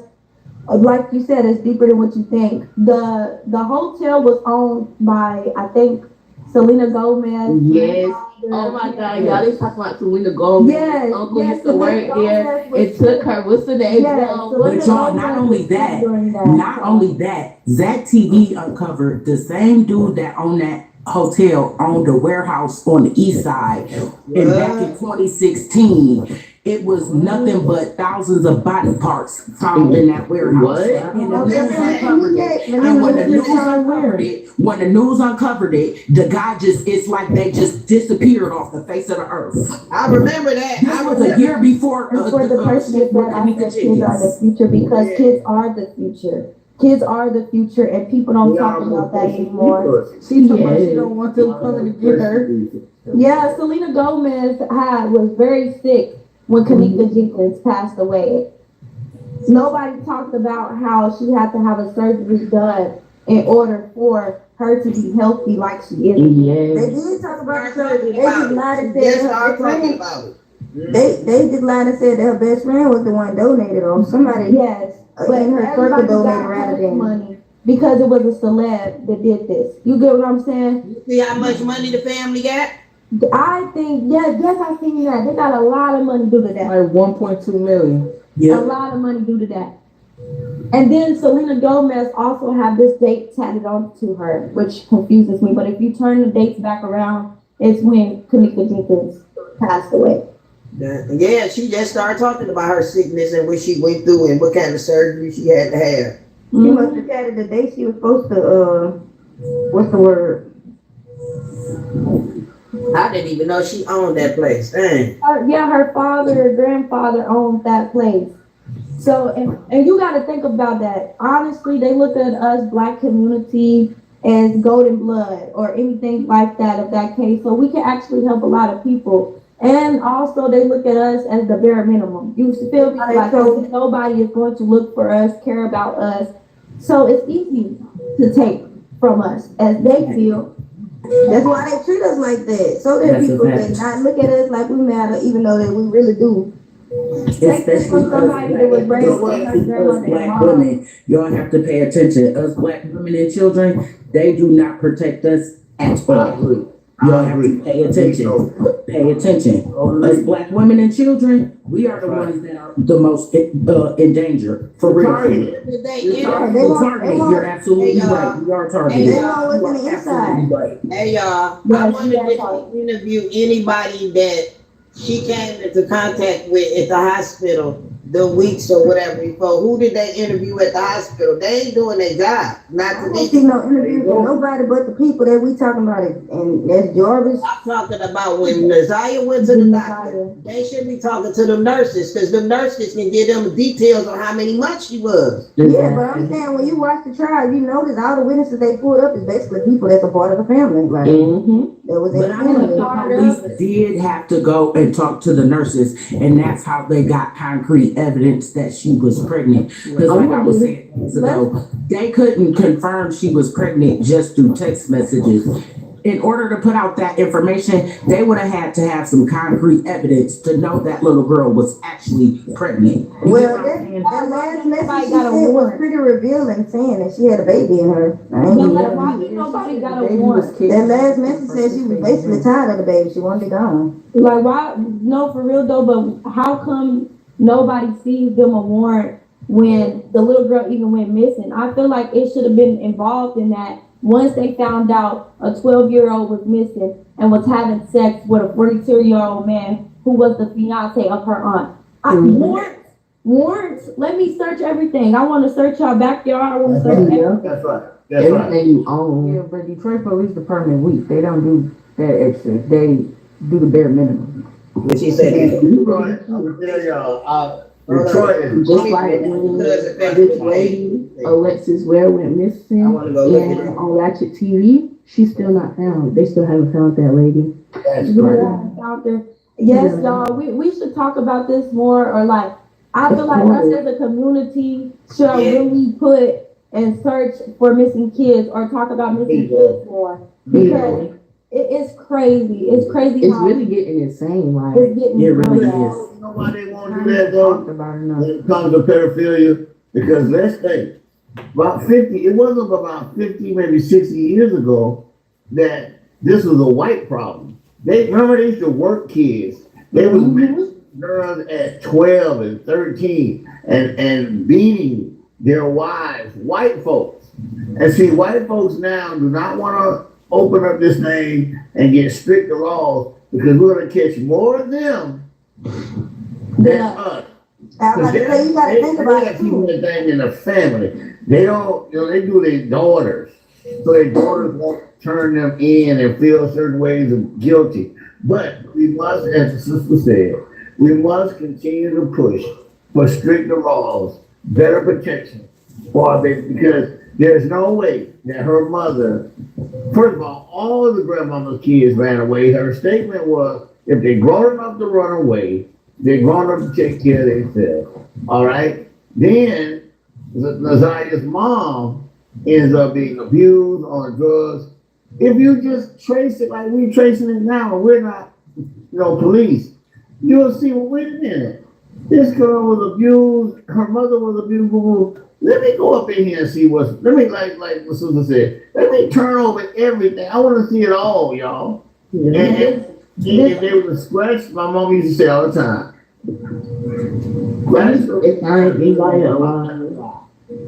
like you said, it's deeper than what you think. The hotel was owned by, I think, Selena Gomez. Yes. Oh my God, y'all, they talking about Selena Gomez. Yes, Uncle yes, used to work Selena there. Gomez was It took her, what's the name? Yes, But y'all, not only that, Zach TV uncovered the same dude that owned that hotel owned a warehouse on the east side. And back in 2016, it was nothing but thousands of body parts found in that warehouse. What? And the news uncovered it. And when the news uncovered it, the guy it's like they just disappeared off the face of the earth. I remember that. This was a year before For the person that said I said kids are the future, because kids are the future. Kids are the future, and people don't talk about that anymore. She told me she don't want them coming to get her. Yeah, Selena Gomez was very sick when Kanika Jenkins passed away. Nobody talked about how she had to have a surgery done in order for her to be healthy like she is. Yes. They did talk about surgery. They just lied and said Yes, her I'm best talking friend. about it. They just lied and said that her best friend was the one donated, or somebody Yes, but in her circle everybody donated got rather hush than. money because it was a celeb that did this. You get what I'm saying? You see how much money the family got? I think yes, I seen that. They got a lot of money due to that. Like 1.2 million. A lot of money due to that. And then Selena Gomez also had this date tatted onto her, which confuses me. But if you turn the dates back around, it's when Kanika Jenkins passed away. Yeah, she just started talking about her sickness and what she went through and what kind of surgery she had to have. She must have tatted the day she was supposed to, what's the word? I didn't even know she owned that place. Dang. Her father, grandfather owned that place. So, and you got to think about that. Honestly, they look at us, Black community, as golden blood or anything like that of that case. So we can actually help a lot of people. And also they look at us as the bare minimum. You feel me? Like nobody is going to look for us, care about us. So it's easy to take from us as they feel. That's why they treat us like that. So that people can not look at us like we matter, even though that we really do. Especially us Black women, y'all have to pay attention. Us Black women and children, they do not protect us at all. Y'all have to pay attention. Pay attention. Us black women and children, we are the ones that are the most in danger. For real. Did they interview? You're absolutely right. We are targeted. They know what's on the inside. Right. Hey y'all, I wanted to interview anybody that she came into contact with at the hospital the weeks or whatever before. Who did they interview at the hospital? They ain't doing their job. Not I to don't see no interview from nobody but the people that we talking about, and that's Jarvis. I'm talking about when Naziah went to the doctor. They should be talking to the nurses, because the nurses can give them details on how many months she was. Yeah, but I'm saying when you watch the trial, you notice all the witnesses they pulled up is basically people that's a part of the family. Like that was in But the I know the family. police did have to go and talk to the nurses, and that's how they got concrete evidence that she was pregnant. Because like I was saying days ago, they couldn't confirm she was pregnant just through text messages. In order to put out that information, they would have had to have some concrete evidence to know that little girl was actually pregnant. Well, that last message she said was pretty revealing, saying that she had a baby in her. Nobody got a warrant. That last message said she was basically tired of the baby. She wanted it gone. Like, why? No, for real though, but how come nobody sees them a warrant when the little girl even went missing? I feel like it should have been involved in that. Once they found out a 12-year-old was missing and was having sex with a 42-year-old man who was the fiance of her aunt. Warrants. Let me search everything. I want to search your backyard. I want to search everything. That's right. That's right. Everything you own. Yeah, but Detroit Police Department weak. They don't do that extra. They do the bare minimum. What she said. Detroit, I'm gonna tell y'all, Detroit is Just like when this lady, Alexis Ware, went missing and on Ratchet TV, she's still not found. They still haven't found that lady. that's right. Out there. Yes, y'all. We should talk about this more, or like, I feel like us as a community should really put and search for missing kids or talk about missing kids more, because it's crazy. It's crazy. It's really getting insane. Like, it's getting really is. You know why they won't do that though? When it comes to pedophilia, because let's think, it wasn't about 50, maybe 60 years ago that this was a white problem. They used to work kids. They was girls at 12 and 13 and beating their wives, white folks. And see, white folks now do not want to open up this thing and get stricter laws, because we're going to catch more of them than us. You gotta think about it too. Thing in the family. They don't, they do their daughters. So their daughters won't turn them in and feel certain ways of guilty. But we must, as the sister said, we must continue to push for stricter laws, better protection for our baby, because there's no way that her mother, first of all of the grandmama's kids ran away. Her statement was, if they're grown enough to run away, they're grown enough to take care of themselves. All right? Then Naziah's mom ends up being abused on drugs. If you just trace it like we're tracing it now, we're not, police, you'll see, well, wait a minute. This girl was abused, her mother was abused. Let me go up in here and see like what Susan said, let me turn over everything. I want to see it all, y'all. And if there was a scratch, my mom used to say all the time,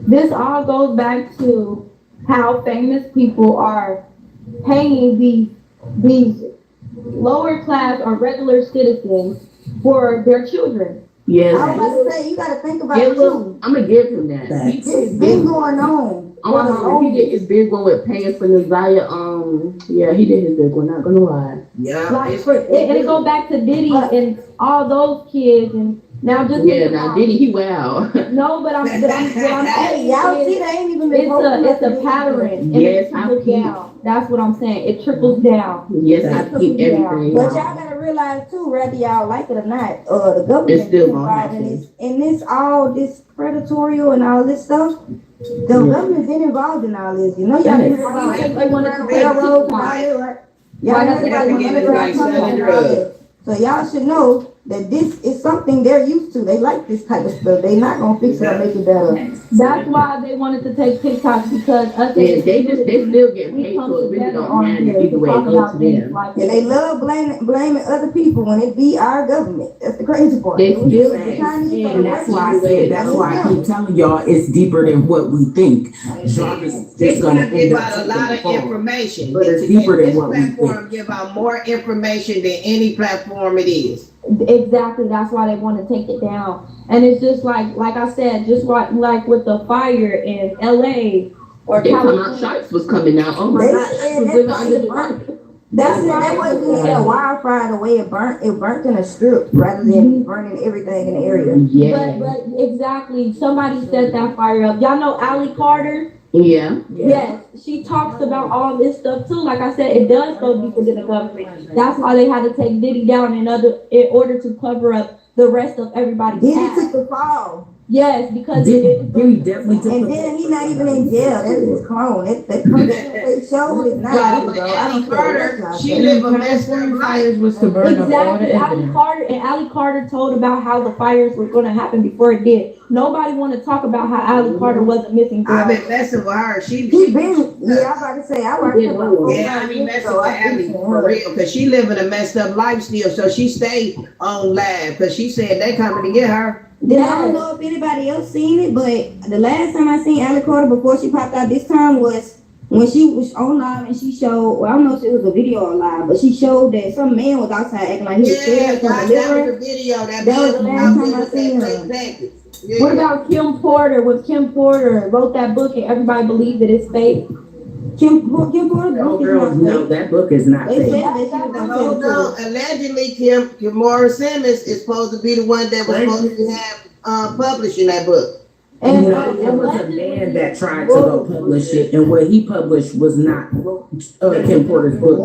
this all goes back to how famous people are paying these lower class or regular citizens for their children. Yes. I was about to say, you gotta think about it too. I'm gonna give him that. It's been going on. He did his big one with paying for Naziah. Yeah, he did his big one. Not gonna lie. Yeah. Like and it go back to Diddy and all those kids, and now just Diddy, he went out. No, but I'm Hey, y'all see, they ain't even been. It's a pattern. Yes, I keep down. That's what I'm saying. It trickles down. Yes, I keep everything. But y'all gotta realize too, whether y'all like it or not, the government It's still involved in this all this predatorial and all this stuff. The government's been involved in all this. You know, y'all been involved in railroads and all that, right? Y'all know about the underground tunnels and all that. So y'all should know that this is something they're used to. They like this type of stuff. They not gonna fix it or make it better. That's why they wanted to take TikTok because us Yeah, they still get paid, so it really don't matter either way it goes to them. And they love blaming other people when it be our government. That's the crazy part. They still And that's why I said, that's why I keep telling y'all it's deeper than what we think. Jarvis This is gonna give end up out a taking lot the of fall. information. But it's deeper than what we This think. platform give out more information than any platform it is. Exactly, that's why they want to take it down. And it's just like I said, just like with the fire in LA or They come out, California. sharks was coming out. Oh my They God, said was that living fire under the burnt. rock. That wasn't even a wildfire the way it burnt. It burnt in a strip rather than burning everything in the area. Yeah, But exactly, somebody set that fire up. Y'all know Allie Carter? yeah. Yes, she talks about all this stuff too. Like I said, it does go deeper than the government. That's why they had to take Diddy down in order to cover up the rest of everybody's Diddy past. took the fall. Yes, because Diddy definitely took And the then he's not even in jail. That's his clone. That they showed is not Right, true, but bro. I Allie don't care. Carter, That's she not live a messed up life. was to burn up all the exactly, evidence. Allie Carter told about how the fires were going to happen before it did. Nobody want to talk about how Allie Carter was a missing girl. I've been messing with her. He been, yeah, I'm about to say, I watched him about 4 Yeah, I be years messing ago. with I Allie think for real, because she living a messed up lifestyle, so she stayed on live, because she said they coming to get her. Then I don't know if anybody else seen it, but the last time I seen Allie Carter before she popped out this time was when she was on live and she showed, well, I don't know if it was a video on live, but she showed that some man was outside acting like he was scared from that deliverance. was the video. That was the last time I seen her. Exactly. What about Kim Porter? When Kim Porter wrote that book and everybody believed that it's fake. Kim Porter's Oh, book is girl, not no, fake. that book is not They said fake. that she was gonna tell Hold the truth. on. Allegedly, Kimora Simmons is supposed to be the one that was supposed to have publishing that book. And It was a man that tried to go publish it, and what he published was not Kim Porter's book.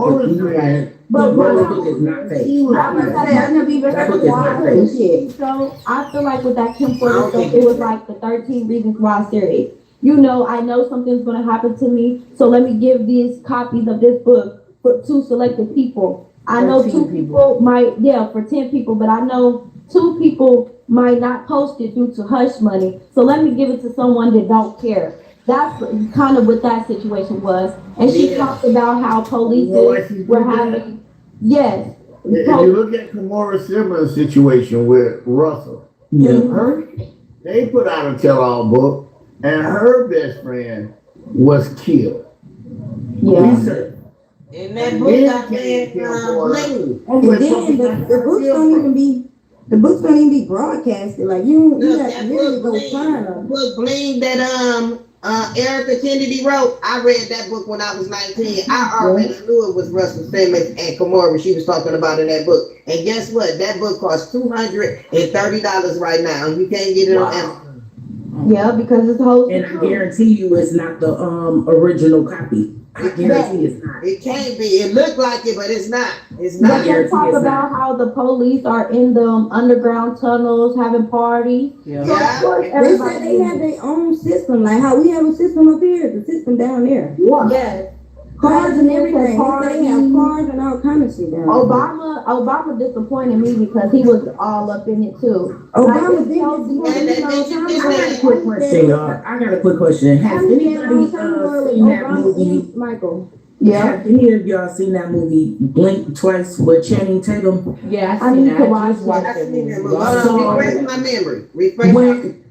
But Porter's book is not fake. I never even That heard book of is not that fake. shit. So I feel like with that Kim Porter stuff, it was like the 13 Reasons Why series. You know, I know something's gonna happen to me, so let me give these copies of this book for 2 selected people. I know 2 people might, for 10 people, but I know 2 people might not post it due to hush money. So let me give it to someone that don't care. That's kind of what that situation was. And she talked about how police were having, yes. If you look at Kimora Simmons' situation with Russell, they put out a tell-all book, and her best friend was killed. Yeah. In that book, I read Bling. And then the books don't even be broadcasted. Like you Look, have that to really book go find them. Book Bling that Erica Kennedy wrote. I read that book when I was 19. I already knew it was Russell Simmons and Kimora she was talking about in that book. And guess what? That book costs $230 right now. You can't get it on Amazon. Yeah, because it's whole. And I guarantee you it's not the original copy. I guarantee it's not. It can't be. It looked like it, but it's not. It's But not. they talk about how the police are in the underground tunnels having parties. So of course They everybody. said they have their own system, like how we have a system up here, the system down there. Yes. Cars and everything. They Parties. say they have cars and all kind of shit down there. Obama disappointed me because he was all up in it too. Obama Like, did I got a quick question, y'all. I got a quick question. Has anybody seen that movie? Michael. Have any of y'all seen that movie Blink Twice with Channing Tatum? Yeah, I I seen need that. to I watch just watched I that seen movie. that movie. Hold on, refresh my memory. Refresh my When,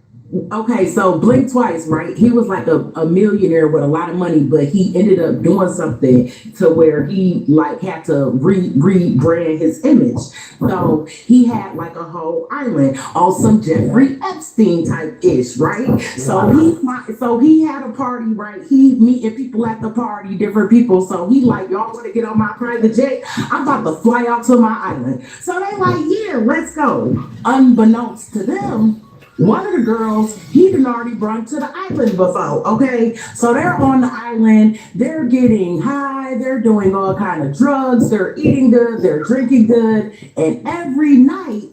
okay, so Blink Twice, right? He was like a millionaire with a lot of money, but he ended up doing something to where he like had to rebrand his image. So he had like a whole island on some Jeffrey Epstein type ish, right? So he had a party, right? He meeting people at the party, different people. So he like, y'all want to get on my private jet? I'm about to fly out to my island. So they like, yeah, let's go. Unbeknownst to them, one of the girls, he done already brought to the island before, okay? So they're on the island, they're getting high, they're doing all kind of drugs, they're eating good, they're drinking good, and every night,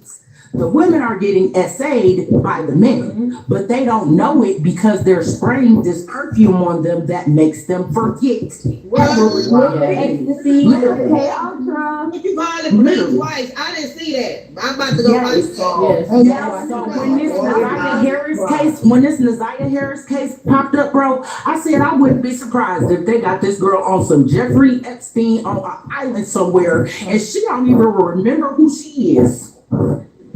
the women are getting essayed by the men, but they don't know it because they're spraying this perfume on them that makes them forget. Ecstasy, KOUTURE. What you call it? Police twice. I didn't see that. I'm about to go watch it. So when this Neziah Harris case popped up, bro, I said I wouldn't be surprised if they got this girl on some Jeffrey Epstein on an island somewhere, and she don't even remember who she is.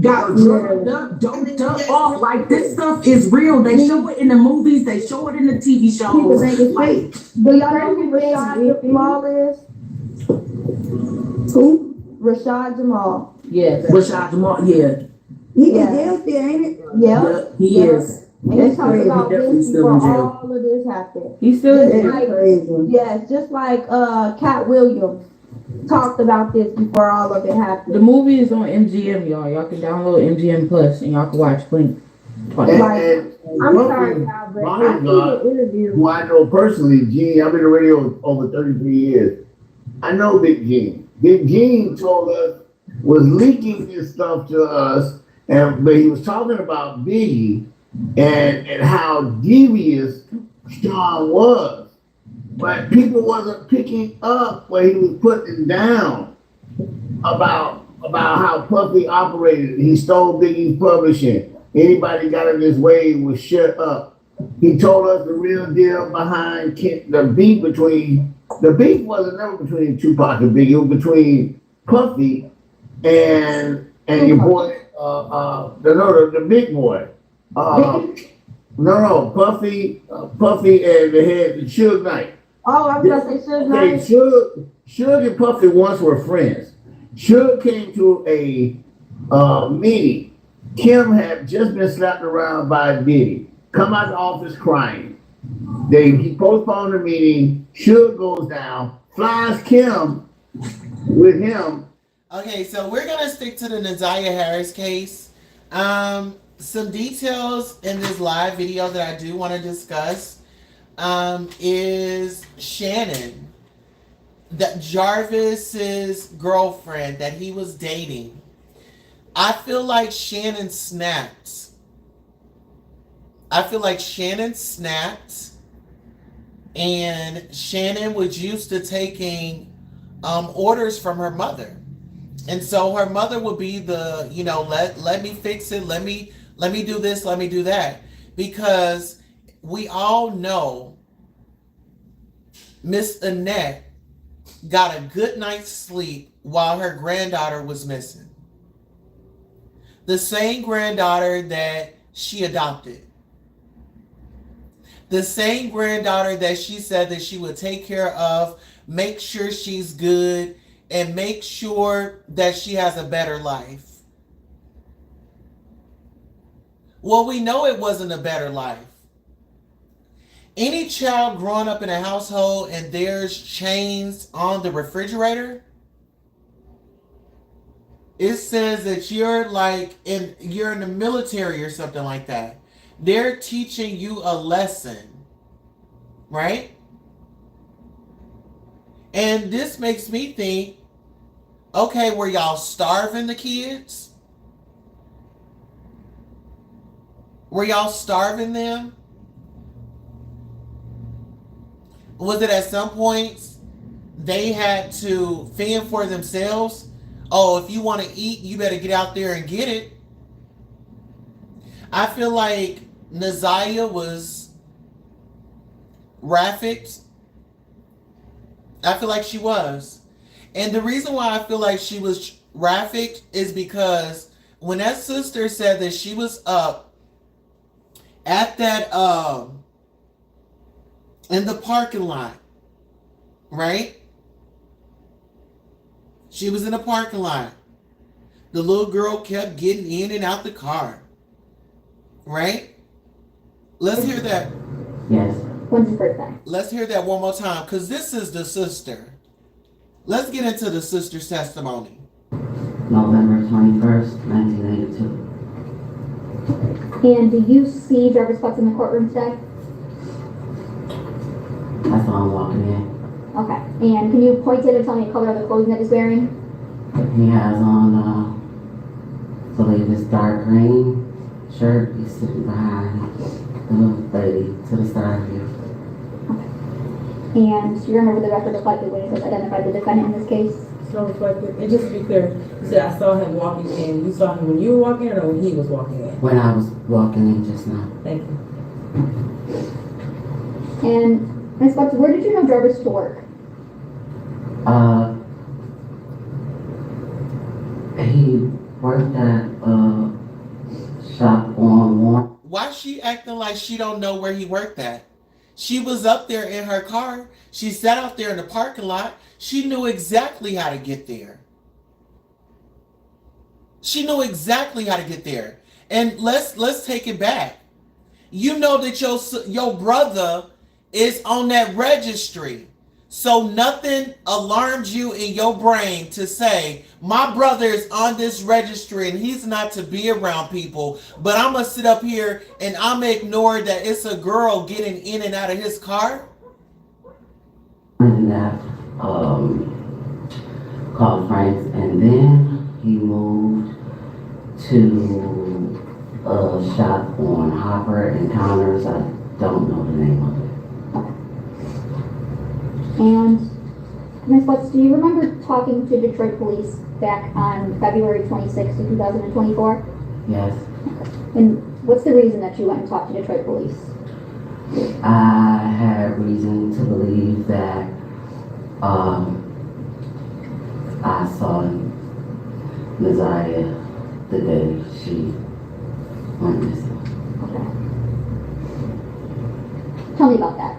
Got drugged up, doped up, off. Like, this stuff is real. They show it in the movies. They show it in the TV shows. People think it's Like, fake. Do y'all know who Rashad Jamal is? Who? Rashad Jamal. Yes. Rashad Jamal, yeah. He in jail still, ain't it? Yeah, he is. And they talked crazy. about He definitely this still in before jail. all of this happened. He's still in Just jail. like, Crazy. yes, just like Cat Williams talked about this before all of it The happened. movie is on MGM, y'all. Y'all can download MGM Plus and y'all can watch Blink. And I'm one sorry, thing, y'all, but my I see God, the interview. who I know personally, Gene, I've been in the radio over 33 years. I know Big Gene. Big Gene told us, was leaking this stuff to us, but he was talking about Biggie and how devious Sean was. But people wasn't picking up what he was putting down about how Puffy operated. He stole Biggie's publishing. Anybody got in his way was shut up. He told us the real deal behind the beef wasn't never between Tupac and Biggie. It was between Puffy and your boy, the big boy. Puffy and the head, Suge Knight. Oh, I was gonna say Suge Okay, Knight. Suge and Puffy once were friends. Suge came to a meeting. Kim had just been slapped around by Diddy. Come out of the office crying. He postponed the meeting. Suge goes down, flies Kim with him. Okay, so we're gonna stick to the Neziah Harris case. Some details in this live video that I do want to discuss is Shannon, that Jarvis's girlfriend that he was dating. I feel like Shannon snapped. And Shannon was used to taking orders from her mother. And so her mother would be the, let me fix it, let me do this, let me do that. Because we all know Miss Annette got a good night's sleep while her granddaughter was missing. The same granddaughter that she adopted. The same granddaughter that she said that she would take care of, make sure she's good, and make sure that she has a better life. Well, we know it wasn't a better life. Any child growing up in a household and there's chains on the refrigerator, it says that you're in the military or something like that. They're teaching you a lesson, right? And this makes me think, okay, were y'all starving the kids? Were y'all starving them? Was it at some points they had to fend for themselves? Oh, if you want to eat, you better get out there and get it. I feel like Neziah was trafficked. I feel like she was. And the reason why I feel like she was trafficked is because when that sister said that she was up at that, in the parking lot, right? She was in the parking lot. The little girl kept getting in and out the car, right? Let's hear that. Yes. When's his birthday? Let's hear that one more time, because this is the sister. Let's get into the sister's testimony. November 21st, 1982. And do you see Jarvis Flex in the courtroom today? I saw him walking in. Okay. And can you point to it and tell me the color of the clothing that he's wearing? He has on, I believe it's dark green shirt. He's sitting behind the little lady to the side of you. Okay. And you remember the record reflected when it says identify the defendant in this case? So reflective. And just to be clear, you said I saw him walking in. You saw him when you were walking in or when he was walking in? When I was walking in just now. Thank you. And Ms. Butts, where did you know Jarvis to work? He worked at a shop on Warren. Why she acting like she don't know where he worked at? She was up there in her car. She sat out there in the parking lot. She knew exactly how to get there. She knew exactly how to get there. And let's take it back. You know that your brother is on that registry. So nothing alarms you in your brain to say, my brother is on this registry and he's not to be around people, but I'm going to sit up here and I'm going to ignore that it's a girl getting in and out of his car? And that called friends, and then he moved to a shop on Hopper and Counters. I don't know the name of it. And Ms. Butts, do you remember talking to Detroit police back on February 26th, 2024? Yes. And what's the reason that you went and talked to Detroit police? I had reason to believe that I saw Messiah the day she went missing. Okay. Tell me about that.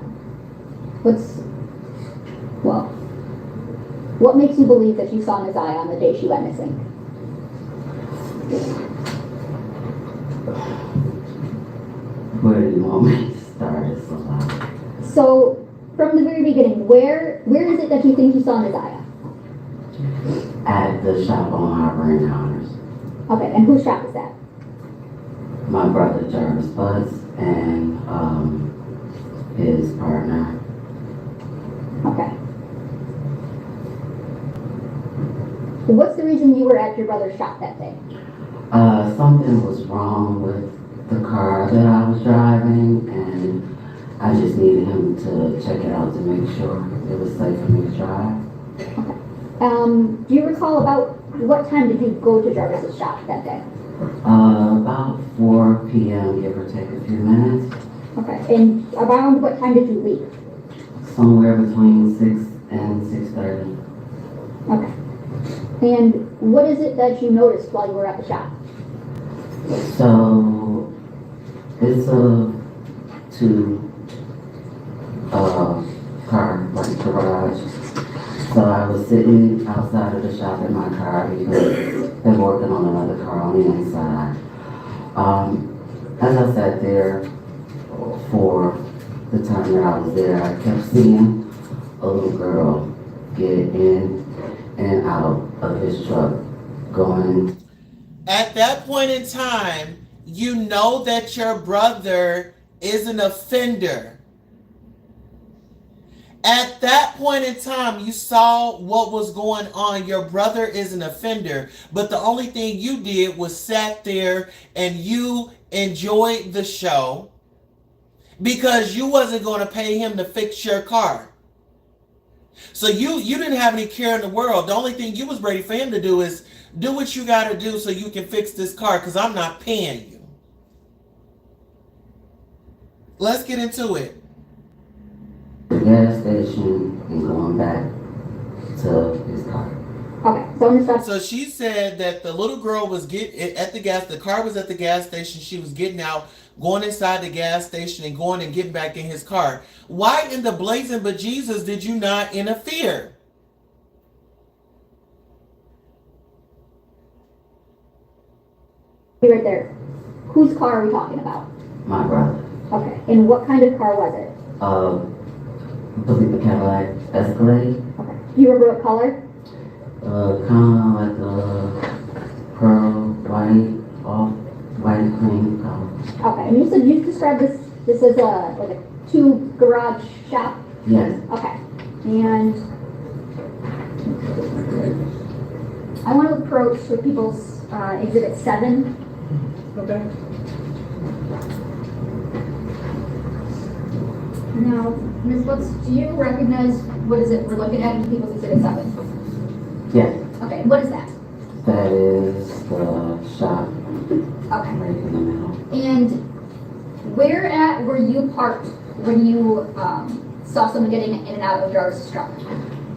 What makes you believe that you saw Messiah on the day she went missing? Where do you want me to start? So, from the very beginning, where is it that you think you saw Messiah? At the shop on Harbor and Counters. Okay, and whose shop is that? My brother Jarvis Butts and his partner. Okay. What's the reason you were at your brother's shop that day? Something was wrong with the car that I was driving, and I just needed him to check it out to make sure it was safe for me to drive. Okay. Do you recall about what time did you go to Jarvis's shop that day? About 4 p.m., give or take a few minutes. Okay, and around what time did you leave? Somewhere between 6 and 6:30. Okay. And what is it that you noticed while you were at the shop? So, it's a car, like garage. So I was sitting outside of the shop in my car because they were working on another car on the inside. As I sat there for the time that I was there, I kept seeing a little girl get in and out of his truck going. At that point in time, you know that your brother is an offender. At that point in time, you saw what was going on. Your brother is an offender. But the only thing you did was sat there and you enjoyed the show because you wasn't going to pay him to fix your car. So you didn't have any care in the world. The only thing you was ready for him to do is do what you got to do so you can fix this car because I'm not paying you. Let's get into it. The gas station and going back to his car. Okay, so she said that the little girl was the car was at the gas station. She was getting out, going inside the gas station and going and getting back in his car. Why in the blazing bejesus did you not interfere? Be right there. Whose car are we talking about? My brother. Okay, and what kind of car was it? I believe the Cadillac Escalade. Okay. Do you remember what color? Kind of like a pearl white, off white cream color. Okay, and you said you described this as like a 2 garage shop? Yes. Okay, and I want to approach with people's exhibit 7. Okay. Now, Ms. Woods, do you recognize what is it we're looking at in people's exhibit 7? Yes. Okay, what is that? That is the shop Okay. right in the middle. And where at were you parked when you saw someone getting in and out of Jarvis's truck?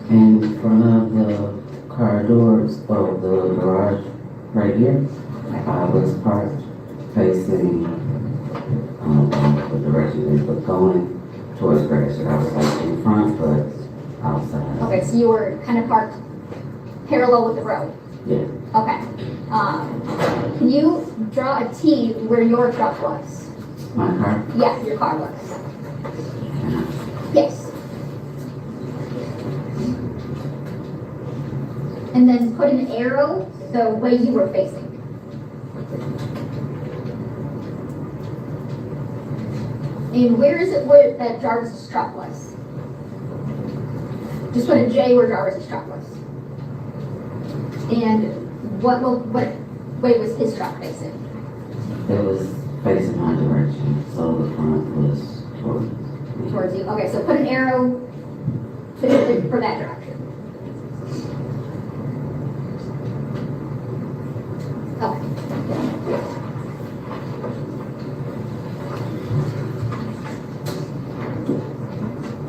In front of the car doors of the garage right here, I was parked facing the direction they were going towards Grayson. I was like in front, but outside. Okay, so you were kind of parked parallel with the road. Yeah. Okay. Can you draw a T where your truck was? My car? Yes, your car was. Yes. And then put an arrow the way you were facing. And where is it where that Jarvis's truck was? Just put a J where Jarvis's truck was. And what way was his truck facing? It was facing my direction, so the front was Towards you. Okay, so put an arrow for that direction. Okay.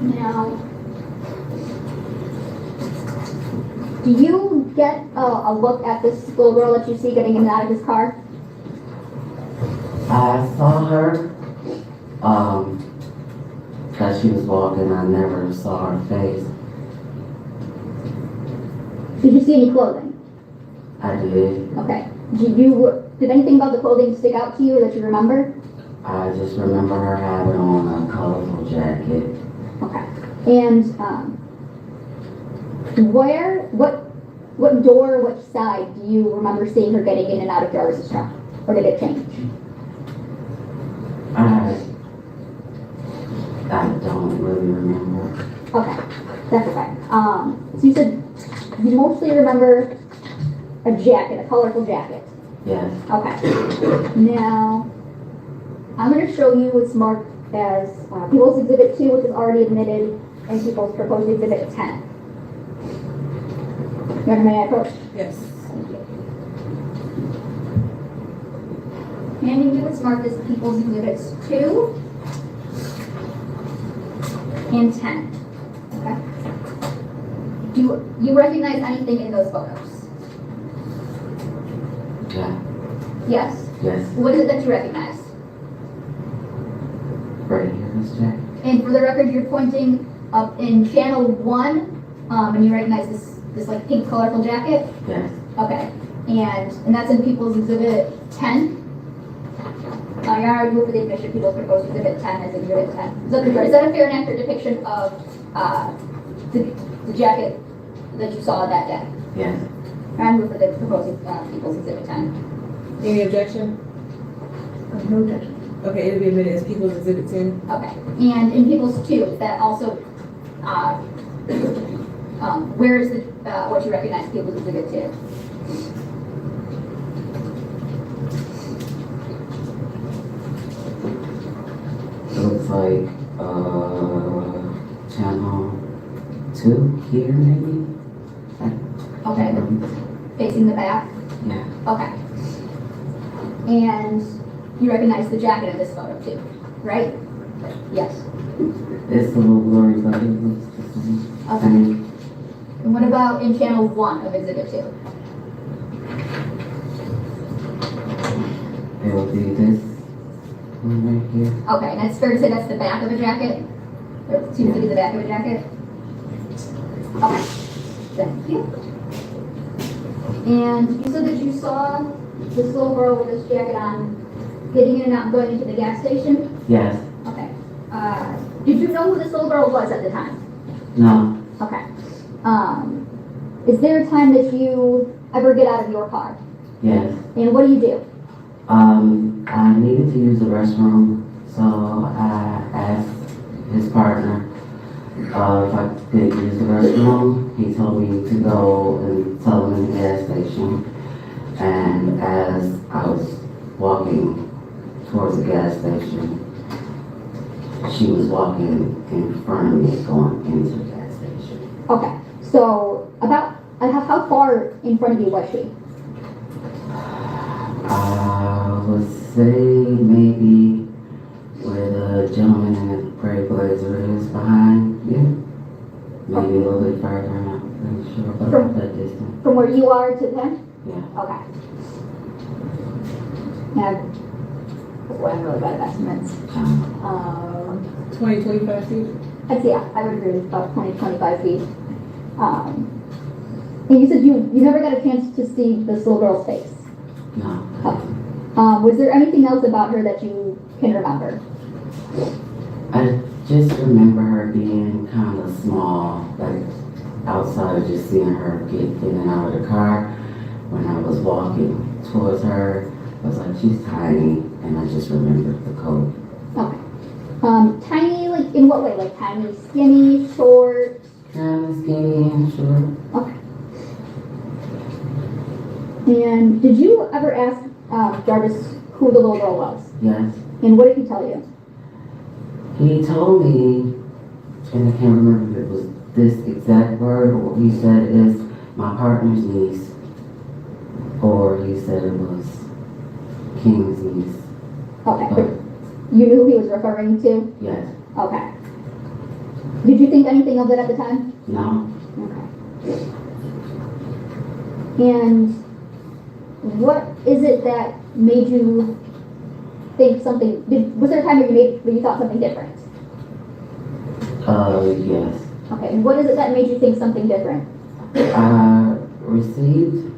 Now, do you get a look at this little girl that you see getting in and out of his car? I saw her, as she was walking. I never saw her face. Did you see any clothing? I did. Okay. Did anything about the clothing stick out to you that you remember? I just remember her having on a colorful jacket. Okay. And what door, which side do you remember seeing her getting in and out of Jarvis's truck? Or did it change? I don't really remember. Okay, that's okay. So you said you mostly remember a jacket, a colorful jacket. Yes. Okay. Now, I'm going to show you what's marked as People's Exhibit 2, which is already admitted, and People's Proposed Exhibit 10. May I approach? Yes. Thank you. Handing you what's marked as People's Exhibits 2 and 10. Okay. Do you recognize anything in those photos? Yeah. Yes? Yes. What is it that you recognize? Right here, this jacket. And for the record, you're pointing up in channel 1, and you recognize this like pink colorful jacket? Yes. Okay. And that's in People's Exhibit 10? You already moved for the admission. People's Proposed Exhibit 10 as Exhibit 10. Is that a fair and accurate depiction of the jacket that you saw that day? Yes. I move for the proposed People's Exhibit 10. Any objection? No objection. Okay, it'll be admitted as People's Exhibit 10. Okay. And in People's 2, that also, where is what you recognize People's Exhibit 2? Looks like channel 2 here maybe. Okay. Facing the back? Yeah. Okay. And you recognize the jacket in this photo too, right? Yes. It's a little blurry, but it looks the same. Okay. And what about in channel 1 of Exhibit 2? It will be this one right here. Okay, and it's fair to say that's the back of a jacket? Or it seems to be the back of a jacket? Okay. Thank you. And you said that you saw this little girl with this jacket on getting in and out and going into the gas station? Yes. Okay. Did you know who this little girl was at the time? No. Okay. Is there a time that you ever get out of your car? Yes. And what do? I needed to use the restroom, so I asked his partner if I could use the restroom. He told me to go and tell him in the gas station. And as I was walking towards the gas station, she was walking in front of me going into the gas station. Okay. So how far in front of you was she? I would say maybe where the gentleman in the gray blazer is behind you. Maybe a little bit further, I'm not really sure, but about that distance. From where you are to him? Yeah. Okay. Yeah. Well, I'm really bad at estimates. 20, 25 feet? I'd say, yeah, I would agree with about 20, 25 feet. And you said you never got a chance to see this little girl's face? No. Okay. Was there anything else about her that you can remember? I just remember her being kind of small, like outside of just seeing her get in and out of the car. When I was walking towards her, I was like, she's tiny, and I just remembered the coat. Okay. Tiny, like in what way? Like tiny, skinny, short? Kind of skinny and short. Okay. And did you ever ask Jarvis who the little girl was? Yes. And what did he tell you? He told me, and I can't remember if it was this exact word or what he said is my partner's niece, or he said it was King's niece. Okay. But, you knew who he was referring to? yes. Okay. Did you think anything of it at the time? No. Okay. And what is it that made you think something, was there a time where you thought something different? Yes. Okay, and what is it that made you think something different? I received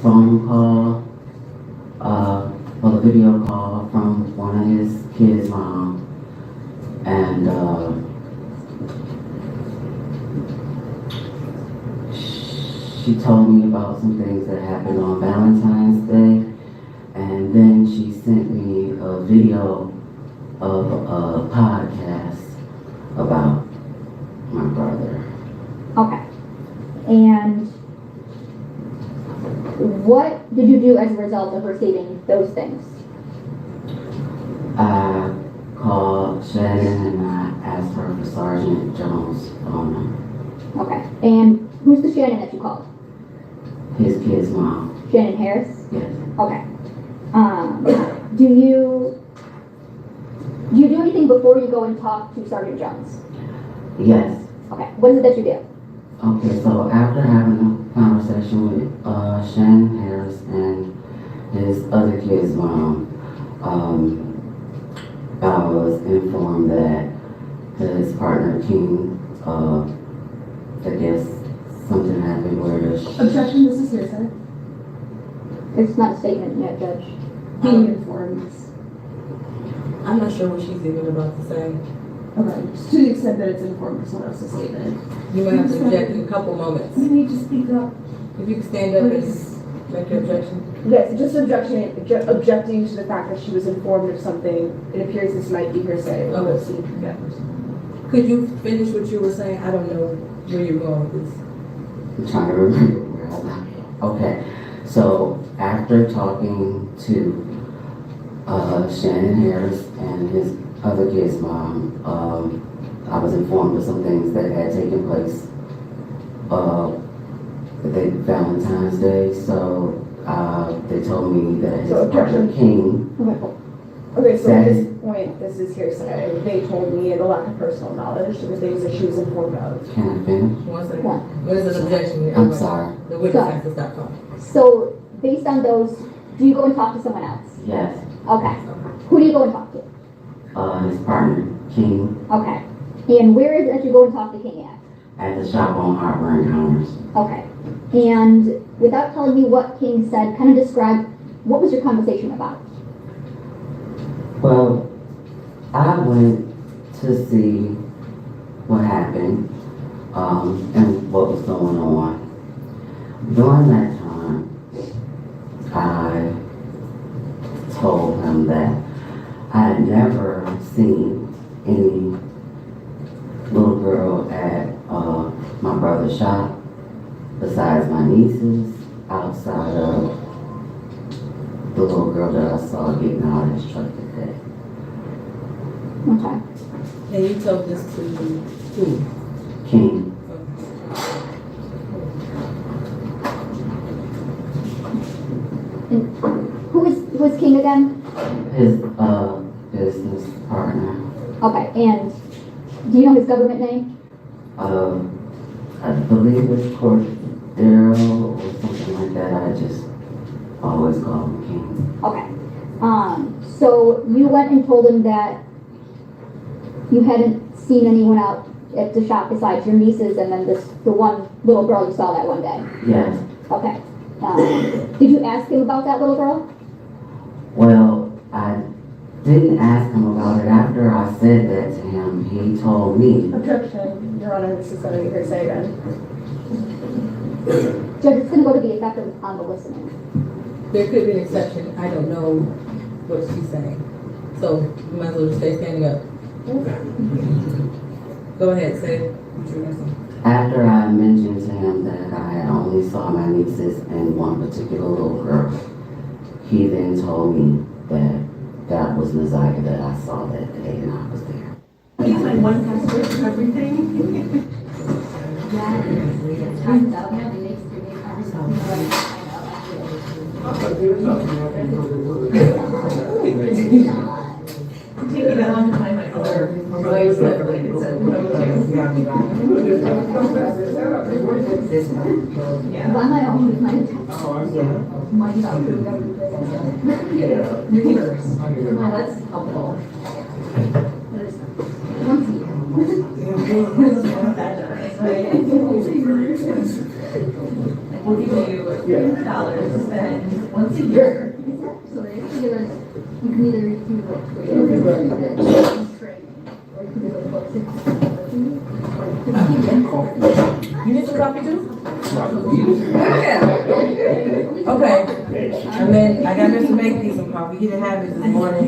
phone call, well, a video call from one of his kids' mom, and she told me about some things that happened on Valentine's Day, and then she sent me a video of a podcast about my brother. Okay. And what did you do as a result of receiving those things? I called Shannon and I asked her for Sergeant Jones' phone number. Okay. And who's the Shannon that you called? His kid's mom. Shannon Harris? Yes. Okay. Do you do anything before you go and talk to Sergeant Jones? Yes. Okay. What is it that you do? Okay, so after having a conversation with Shannon Harris and his other kid's mom, I was informed that his partner King, I guess something happened where Objection, this is hearsay. It's not a statement yet, Judge. Being informed. I'm not sure what she's even about to say. Okay, to the extent that it's informed, it's not a statement. You might have to object in a couple moments. You need to speak up. If you could stand up and make your objection. Yes, just objecting to the fact that she was informed of something. It appears this might be hearsay. Okay. We'll see. Yeah. Could you finish what you were saying? I don't know where you're going with this. I'm trying to remember where I was. Okay, so after talking to Shannon Harris and his other kid's mom, I was informed of some things that had taken place Valentine's Day. So they told me that his partner King. Okay, so at this point, this is hearsay. They told me and a lack of personal knowledge of the things that she was informed of. Can I finish? One second. What is an objection? I'm sorry. The witness has to stop talking. So, based on those, do you go and talk to someone else? Yes. Okay. Who do you go and talk to? His partner King. Okay. And where is it that you go and talk to King at? At the shop on Harbor Encounters. Okay. And without telling me what King said, kind of describe what was your conversation about? Well, I went to see what happened and what was going on. During that time, I told him that I had never seen any little girl at my brother's shop besides my nieces outside of the little girl that I saw getting out of his truck today. Okay. And you told this to who? King. His business partner. Okay, and do you know his government name? I believe it's Cordero or something like that. I just always call him King. Okay. So you went and told him that you hadn't seen anyone out at the shop besides your nieces and then the one little girl you saw that one day? Yes. Okay. Did you ask him about that little girl? Well, I didn't ask him about it. After I said that to him, he told me. Objection, Your Honor, this is going to be hearsay again. Judge, it's going to go to the effective on the listening. There could be an exception. I don't know what she's saying. So you might as well just stay standing up. Go ahead, say what you're going to say. After I mentioned to him that I only saw my nieces and one particular little girl, he then told me that that was Naziah that I saw that day and I was there. He's like one pastor for everything. Take it out to find my other lawyers that related to By my own, with my reverse. That's helpful. once a year. We'll give you $2 to spend once a year. So there's either, you can either do the training, or you can do the books. You need some coffee too? Okay. And then I got Mr. Makepeace some coffee. He didn't have it this morning.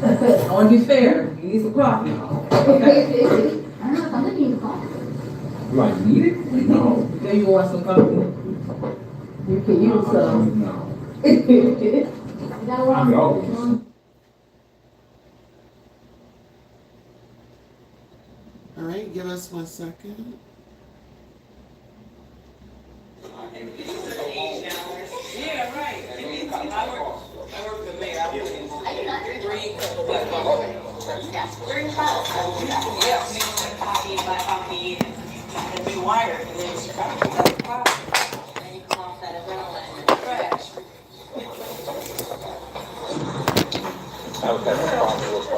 I want to be fair. You need some coffee. Okay. I don't know, something you need coffee. Like, need it? No. Do you want some coffee? You can use some. No. You got a long, long. All right, give us 1 second. Yeah, right. I work the mayor. I work in green couple of yeah, coffee, buy coffee, and be wired, and then Chicago, that's the problem. And you come off that adrenaline and crash. I was having a problem with,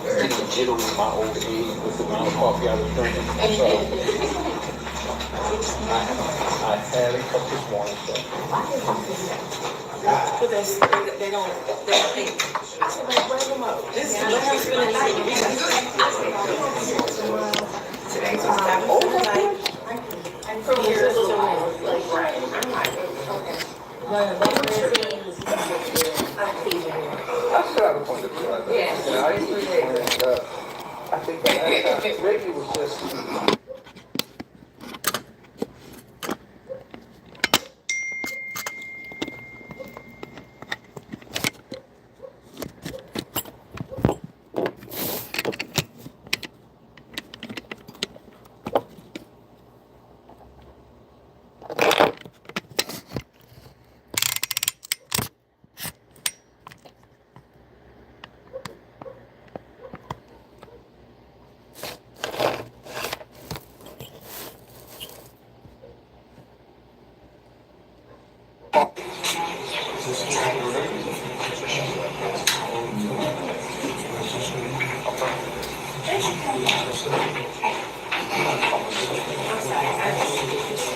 getting jittery in my old age with the amount of coffee I was drinking. So, I had a cup this morning, so. But they don't, they think, I said, like, bring them up. This is what I'm feeling like. Today's I'm old night. I'm from here, so like, right. I'm like, okay. I still have a point of view on that. Yeah. And I think that maybe it was just.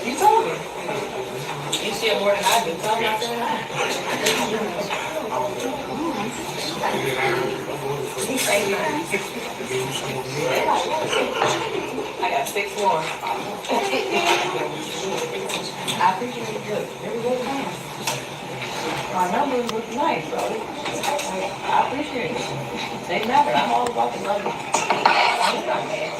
You told me. You still more than I do. Tell me I said that. He's saying that. I got 6 more. I appreciate it. Good. Every day counts. My numbers look nice, bro. I appreciate it. They matter. I'm all about the money. I'm not mad.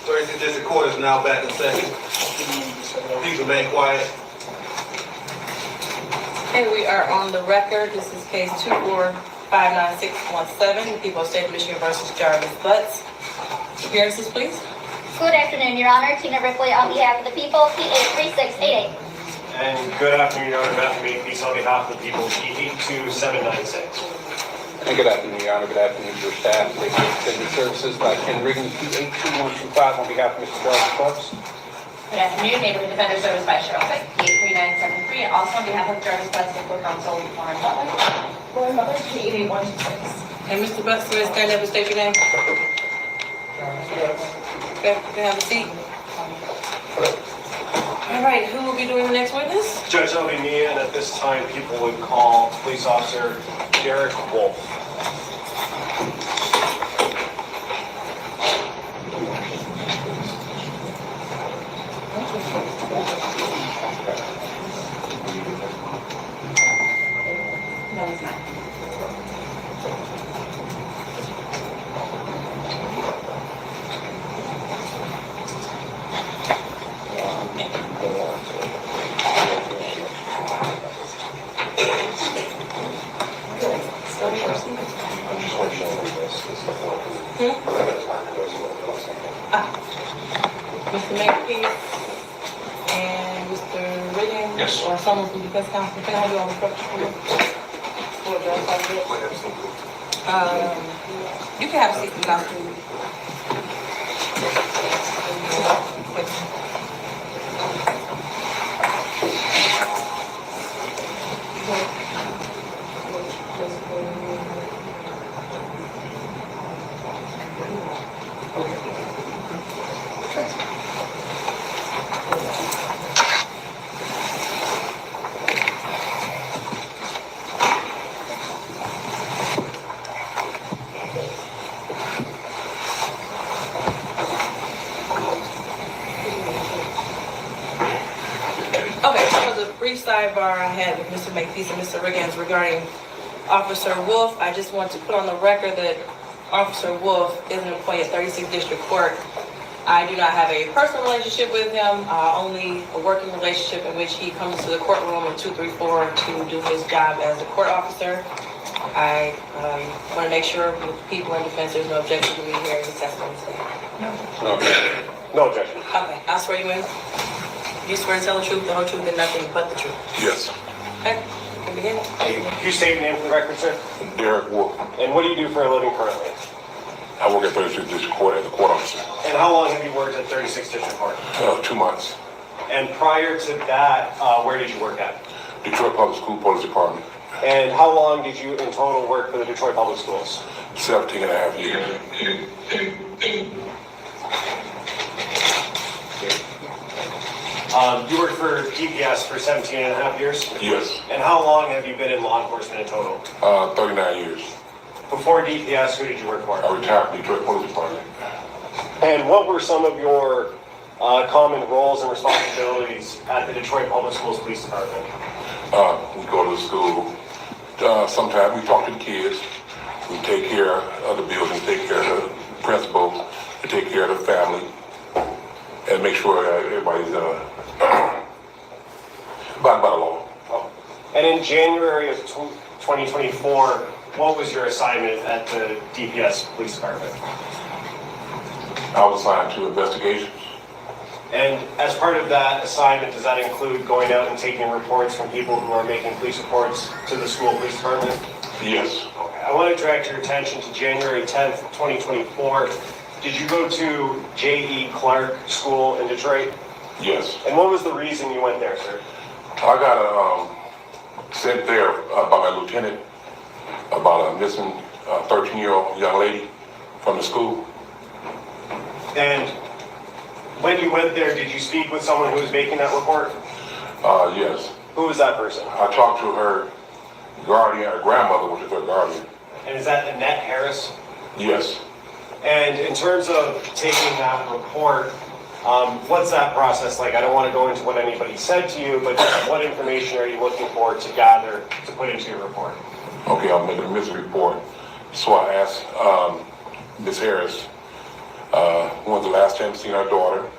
Thursday District Court is now back in session. Please remain quiet. Okay, we are on the record. This is case 2459617, the people of State of Michigan versus Jarvis Butts. Appearances, please. Good afternoon, Your Honor. Tina Ripley on behalf of the people, P83688. And good afternoon, Your Honor. Matthew Makepeace on behalf of the people, P82796. And good afternoon, Your Honor. Good afternoon to your staff. Safety and Extended Services by Ken Riggins, P82125 on behalf of Mr. Jarvis Butts. Good afternoon, Neighborhood Defender Service by Cheryl Fick, P83973, and also on behalf of Jarvis Butts, Legal Counsel Lauren Butler, P88126. And Mr. Butts, will you stand up and state your name? Okay, you can have a seat. All right, who will be doing the next witness? Judge, that'll be me, and at this time, people would call Police Officer Derek Wolf. No, it's not. Mr. Makepeace and Mr. Riggins, Yes. or someone from defense counsel, can I have you on the structure for me? You can have a seat if you like to. Okay, so the brief sidebar I had with Mr. Makepeace and Mr. Riggins regarding Officer Wolf. I just want to put on the record that Officer Wolf is an employee at 36th District Court. I do not have a personal relationship with him, only a working relationship in which he comes to the courtroom in 234 to do his job as a court officer. I want to make sure with the people in defense there's no objection to me hearing his testimony today. Okay. No objection. Okay, I'll swear you in. You swear to tell the truth, the whole truth, and nothing but the truth. Yes. Okay, we can begin. Can you state your name for the record, sir? Derek Wolf. And what do you do for a living currently? I work at 36th District Court as a court officer. And how long have you worked at 36th District Court? 2 months. And prior to that, where did you work at? Detroit Public School Police Department. And how long did you in total work for the Detroit Public Schools? 17 and a half years. You worked for DPS for 17 and a half years? Yes. And how long have you been in law enforcement in total? 39 years. Before DPS, who did you work for? I retired from Detroit Police Department. And what were some of your common roles and responsibilities at the Detroit Public Schools Police Department? We go to the school. Sometimes we talk to the kids. We take care of the building, take care of the principal, we take care of the family, and make sure everybody's about the law. Oh. And in January of 2024, what was your assignment at the DPS Police Department? I was assigned to investigations. And as part of that assignment, does that include going out and taking reports from people who are making police reports to the school police department? Yes. Okay. I want to direct your attention to January 10th, 2024. Did you go to J.E. Clark School in Detroit? Yes. And what was the reason you went there, sir? I got sent there by my lieutenant about a missing 13-year-old young lady from the school. And when you went there, did you speak with someone who was making that report? Yes. Who was that person? I talked to her guardian, her grandmother, which is her guardian. And is that Annette Harris? Yes. And in terms of taking that report, what's that process like? I don't want to go into what anybody said to you, but just what information are you looking for to gather to put into your report? Okay, I'm making a missing report. So I asked Ms. Harris, when's the last time you seen her daughter?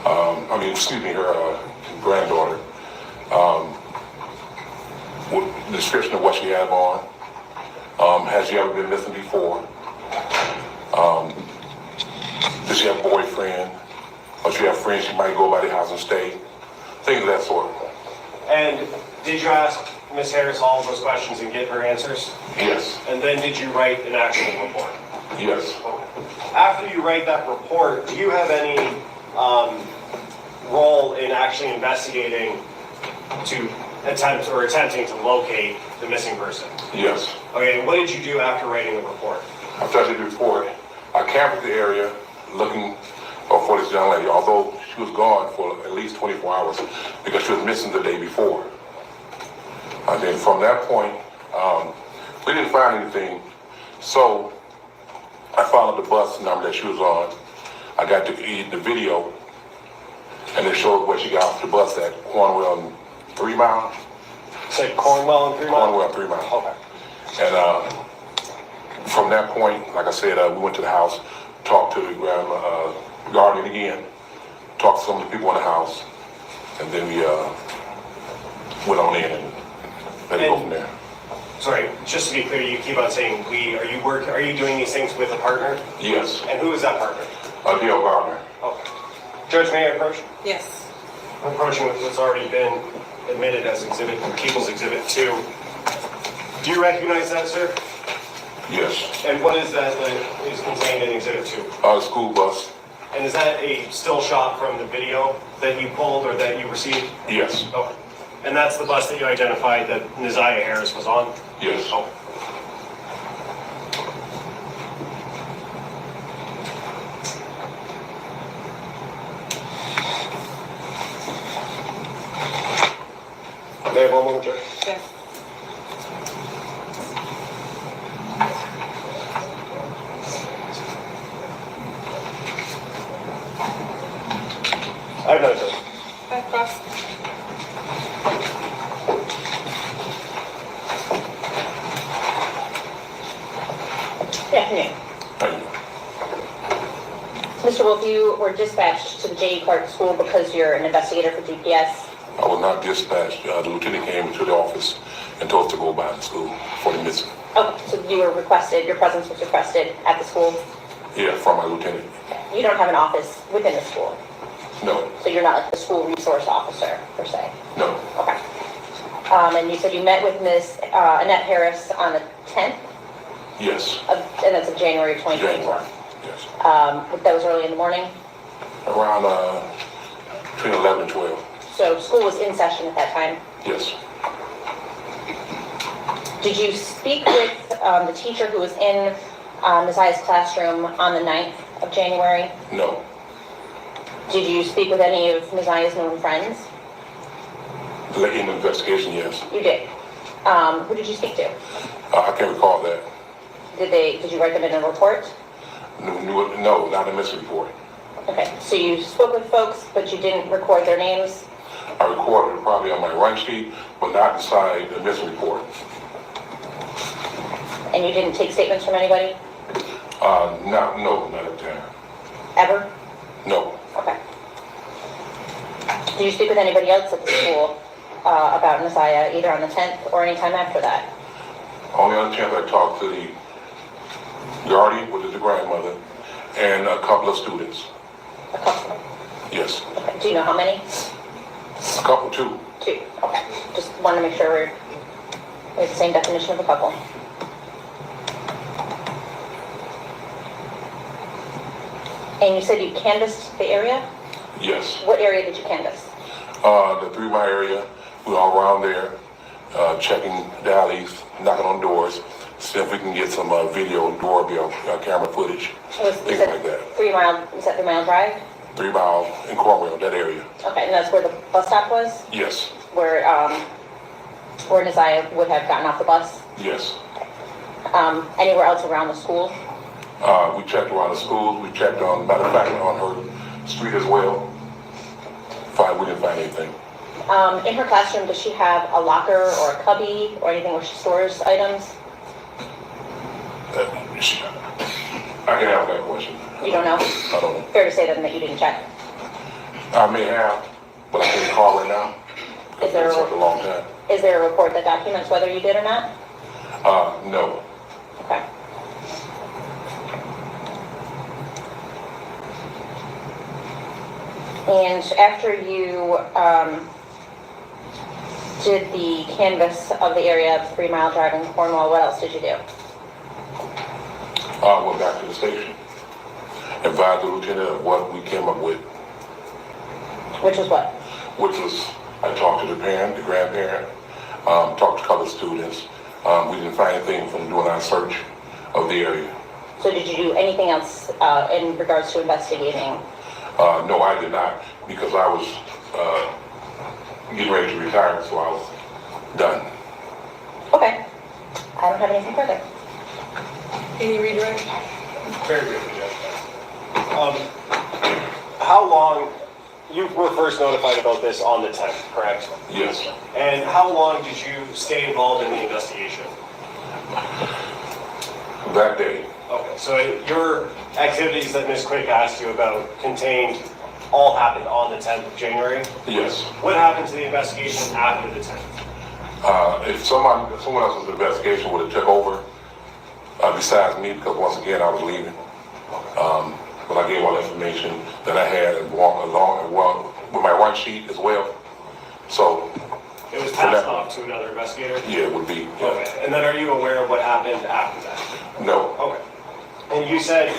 Her granddaughter. What, the description of what she had on. Has she ever been missing before? Does she have a boyfriend? Or she have friends she might go by the house and stay? Things of that sort. And did you ask Ms. Harris all of those questions and get her answers? Yes. And then did you write an actual report? Yes. Okay. After you write that report, do you have any role in actually investigating to attempting to locate the missing person? Yes. Okay, and what did you do after writing the report? After I did the report, I canvassed the area looking for this young lady, although she was gone for at least 24 hours because she was missing the day before. And then from that point, we didn't find anything. So I followed the bus number that she was on. I got the video, and it showed where she got off the bus at Cornwell and 3 Mile. Say Cornwell and 3 Mile? Cornwell and 3 Mile. Okay. And from that point, like I said, we went to the house, talked to the guardian again, talked to some of the people in the house, and then we went on in and let it go from there. Sorry, just to be clear, you keep on saying we. Are you doing these things with a partner? Yes. And who is that partner? Dale Gardner. Okay. Judge, may I approach? Yes. I'm approaching with what's already been admitted as People's Exhibit 2. Do you recognize that, sir? Yes. And what is that is contained in Exhibit 2? A school bus. And is that a still shot from the video that you pulled or that you received? Yes. Okay. And that's the bus that you identified that Neziah Harris was on? Yes. Oh. May I have one moment, Judge? Yes. I have no Judge. Back across. Good afternoon. Mr. Wolf, you were dispatched to the J.E. Clark School because you're an investigator for GPS. I was not dispatched. The lieutenant came to the office and told us to go by the school for the missing. Okay, so you were requested, your presence was requested at the school? Yeah, from my lieutenant. You don't have an office within the school? No. So you're not like the school resource officer, per se? No. Okay. And you said you met with Ms. Annette Harris on the 10th? Yes. And that's of January 2024? January, yes. That was early in the morning? Around between 11 and 12. So school was in session at that time? Yes. Did you speak with the teacher who was in Neziah's classroom on the 9th of January? No. Did you speak with any of Neziah's known friends? Late in the investigation, yes. You did. Who did you speak to? I can't recall that. Did you write them in a report? No, not a missing report. Okay, so you spoke with folks, but you didn't record their names? I recorded it probably on my run sheet, but not inside the missing report. And you didn't take statements from anybody? No, not at the time. Ever? No. Okay. Did you speak with anybody else at the school about Neziah, either on the 10th or any time after that? Only on the 10th I talked to the guardian, which is the grandmother, and a couple of students. A couple? Yes. Okay. Do you know how many? A couple, two. Two, okay. Just wanted to make sure we have the same definition of a couple. And you said you canvassed the area? Yes. What area did you canvass? The 3 Mile area. We were all around there, checking the alleys, knocking on doors, see if we can get some video, doorbell, camera footage, things like that. 3 Mile, is that 3 Mile Drive? 3 Mile in Cornwell, that area. Okay, and that's where the bus stop was? Yes. Where where Neziah would have gotten off the bus? Yes. Anywhere else around the school? We checked around the schools. We checked on, matter of fact, on her street as well. We didn't find anything. In her classroom, does she have a locker or a cubby or anything where she stores items? I can answer that question. You don't know? I don't know. Fair to say then that you didn't check? I may have, but I can't call right now. Is there It's a long time. Is there a report that documents whether you did or not? No. Okay. And after you did the canvass of the area of 3 Mile Drive in Cornwall, what else did you do? Went back to the station. Advised the lieutenant of what we came up with. Which was what? Which was, I talked to the parent, the grandparent, talked to other students. We didn't find anything from doing our search of the area. So did you do anything else in regards to investigating? No, I did not, because I was getting ready to retire, so I was done. Okay. I don't have anything further. Any redirect? Very good. How long, you were first notified about this on the 10th, correct? Yes. And how long did you stay involved in the investigation? That day. Okay, so your activities that Ms. Quick asked you about all happened on the 10th of January? Yes. What happened to the investigation after the 10th? If someone else's investigation would have took over, besides me, because once again I was leaving. But I gave all the information that I had along with my run sheet as well. So it was passed off to another investigator? Yeah, it would be. Yeah. Okay, and then are you aware of what happened after that? No. Okay. And you said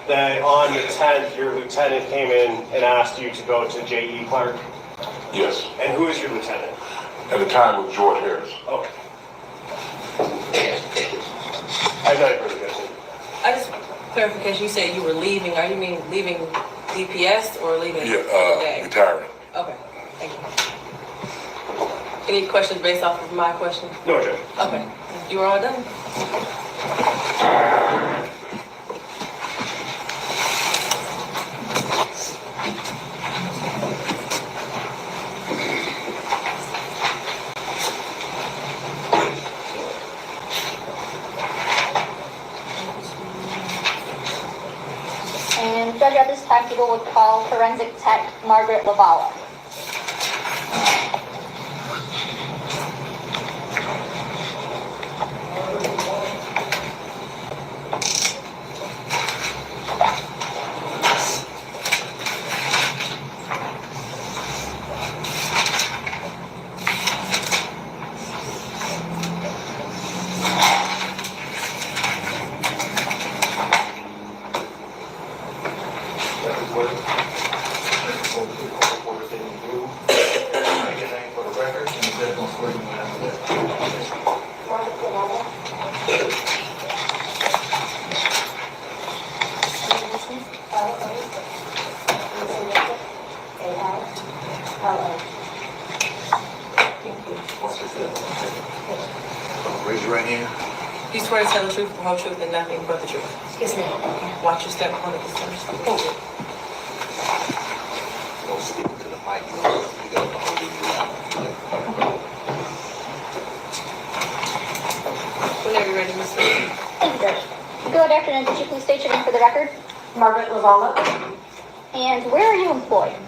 that on the 10th, your lieutenant came in and asked you to go to J.E. Clark? Yes. And who is your lieutenant? At the time it was George Harris. Okay. I know you're pretty good. I just, clarification, you said you were leaving. Are you mean leaving DPS or leaving? Yeah, retiring. Okay, thank you. Any questions based off of my question? No, Judge. Okay, you were all done. And Judge, at this time, people would call forensic tech Margaret Lavala. Raise your right hand. You swear to tell the truth, the whole truth, and nothing but the truth? Yes, ma'am. Watch your step on the stairs. Thank you. Don't speak to the mic. You got to hold it around. Whenever you're ready, Ms. Lee. Thank you, Judge. Good afternoon. Could you please state your name for the record? Margaret Lavala. And where are you employed?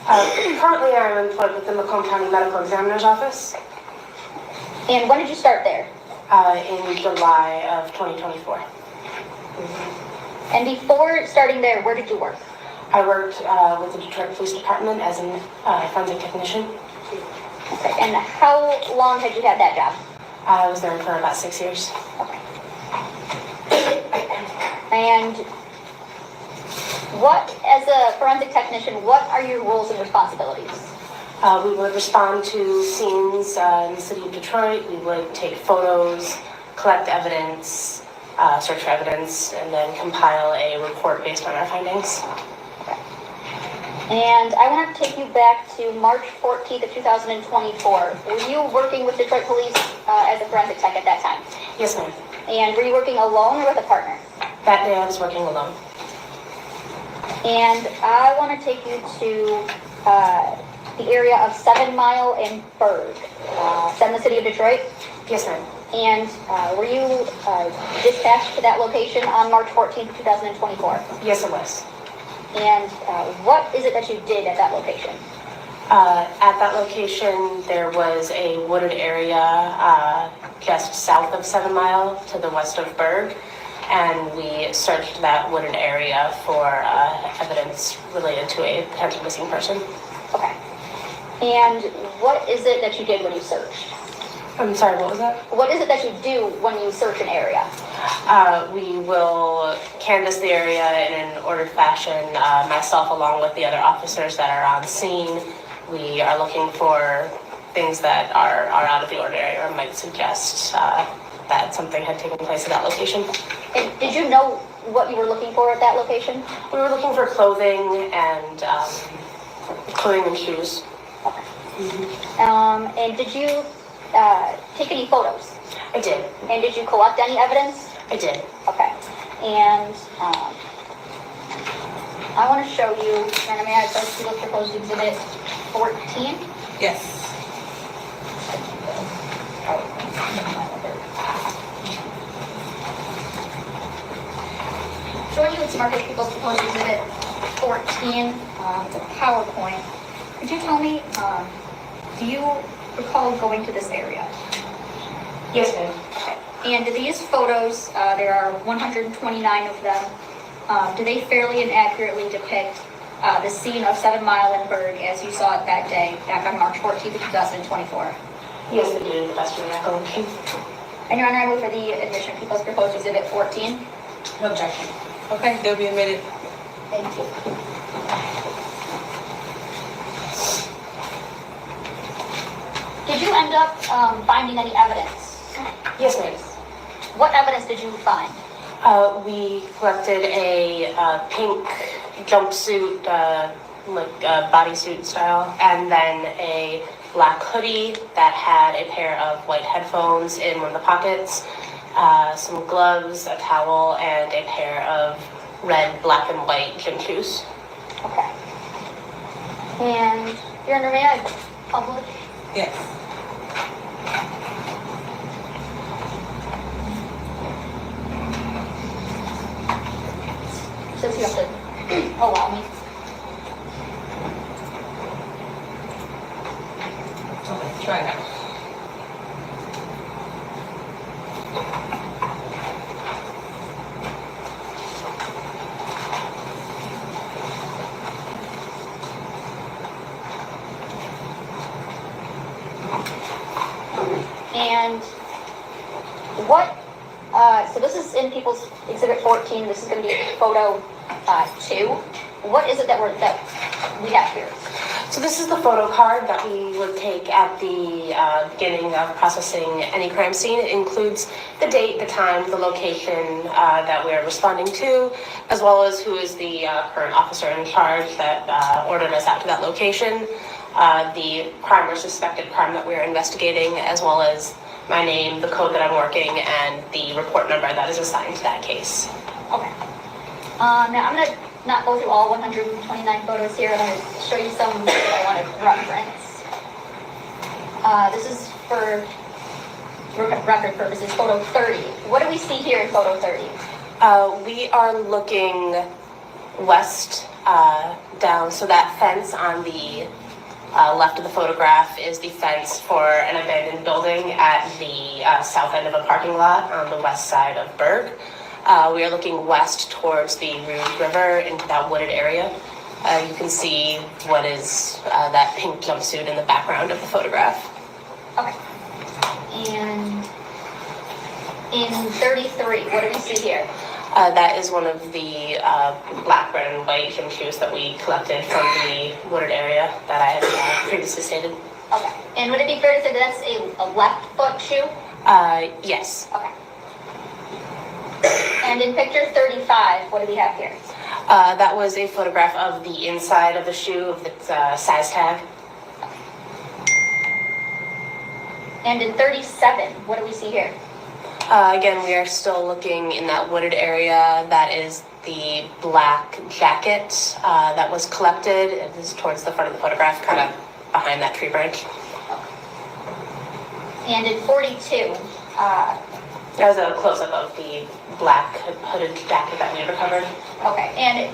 Currently, I am employed with the Macomb County Medical Examiner's Office. And when did you start there? In July of 2024. And before starting there, where did you work? I worked with the Detroit Police Department as a forensic technician. Okay. And how long had you had that job? I was there for about 6 years. Okay. And what, as a forensic technician, what are your roles and responsibilities? We would respond to scenes in the city of Detroit. We would take photos, collect evidence, search for evidence, and then compile a report based on our findings. And I want to take you back to March 14th of 2024. Were you working with Detroit Police as a forensic tech at that time? Yes, ma'am. And were you working alone or with a partner? That day I was working alone. And I want to take you to the area of 7 Mile and Berg. Is that in the city of Detroit? Yes, ma'am. And were you dispatched to that location on March 14th, 2024? Yes, it was. And what is it that you did at that location? At that location, there was a wooded area just south of 7 Mile to the west of Berg, and we searched that wooded area for evidence related to a potential missing person. Okay. And what is it that you did when you searched? I'm sorry, what was that? What is it that you do when you search an area? We will canvass the area in an ordered fashion, myself along with the other officers that are on scene. We are looking for things that are out of the ordinary or might suggest that something had taken place at that location. And did you know what you were looking for at that location? We were looking for clothing and shoes. Okay. And did you take any photos? I did. And did you collect any evidence? I did. Okay. And I want to show you, and may I first look proposed exhibit 14? Yes. Showing you it's marked people's proposed exhibit 14, it's a PowerPoint. Could you tell me, do you recall going to this area? Yes, ma'am. Okay. And these photos, there are 129 of them. Do they fairly and accurately depict the scene of 7 Mile and Berg as you saw it that day, back on March 14th, 2024? Yes, they do, the best of recollection. And Your Honor, I move for the admission of People's Proposed Exhibit 14. No objection. Okay, they'll be admitted. Thank you. Did you end up finding any evidence? Yes, ma'am. What evidence did you find? We collected a pink jumpsuit, like bodysuit style, and then a black hoodie that had a pair of white headphones in one of the pockets, some gloves, a towel, and a pair of red, black, and white gym shoes. Okay. And Your Honor, may I publish? Yes. Says you have to allow me. Okay, try that. And what, so this is in People's Exhibit 14, this is going to be photo 2. What is it that we have here? So this is the photo card that we would take at the beginning of processing any crime scene. It includes the date, the time, the location that we are responding to, as well as who is the current officer in charge that ordered us out to that location, the crime or suspected crime that we are investigating, as well as my name, the code that I'm working, and the report number that is assigned to that case. Okay. Now I'm going to not go through all 129 photos here. I'm going to show you some that I want to reference. This is for record purposes, photo 30. What do we see here in photo 30? We are looking west down, so that fence on the left of the photograph is the fence for an abandoned building at the south end of a parking lot on the west side of Berg. We are looking west towards the Rouge River into that wooded area. You can see what is that pink jumpsuit in the background of the photograph. Okay. And in 33, what do we see here? That is one of the black, red, and white gym shoes that we collected from the wooded area that I had previously stated. Okay. And would it be fair to say that that's a left foot shoe? Yes. Okay. And in picture 35, what do we have here? That was a photograph of the inside of the shoe, of the size tag. And in 37, what do we see here? Again, we are still looking in that wooded area. That is the black jacket that was collected. It is towards the front of the photograph, kind of behind that tree branch. And in 42, that was a close-up of the black hooded jacket that we had recovered. Okay, and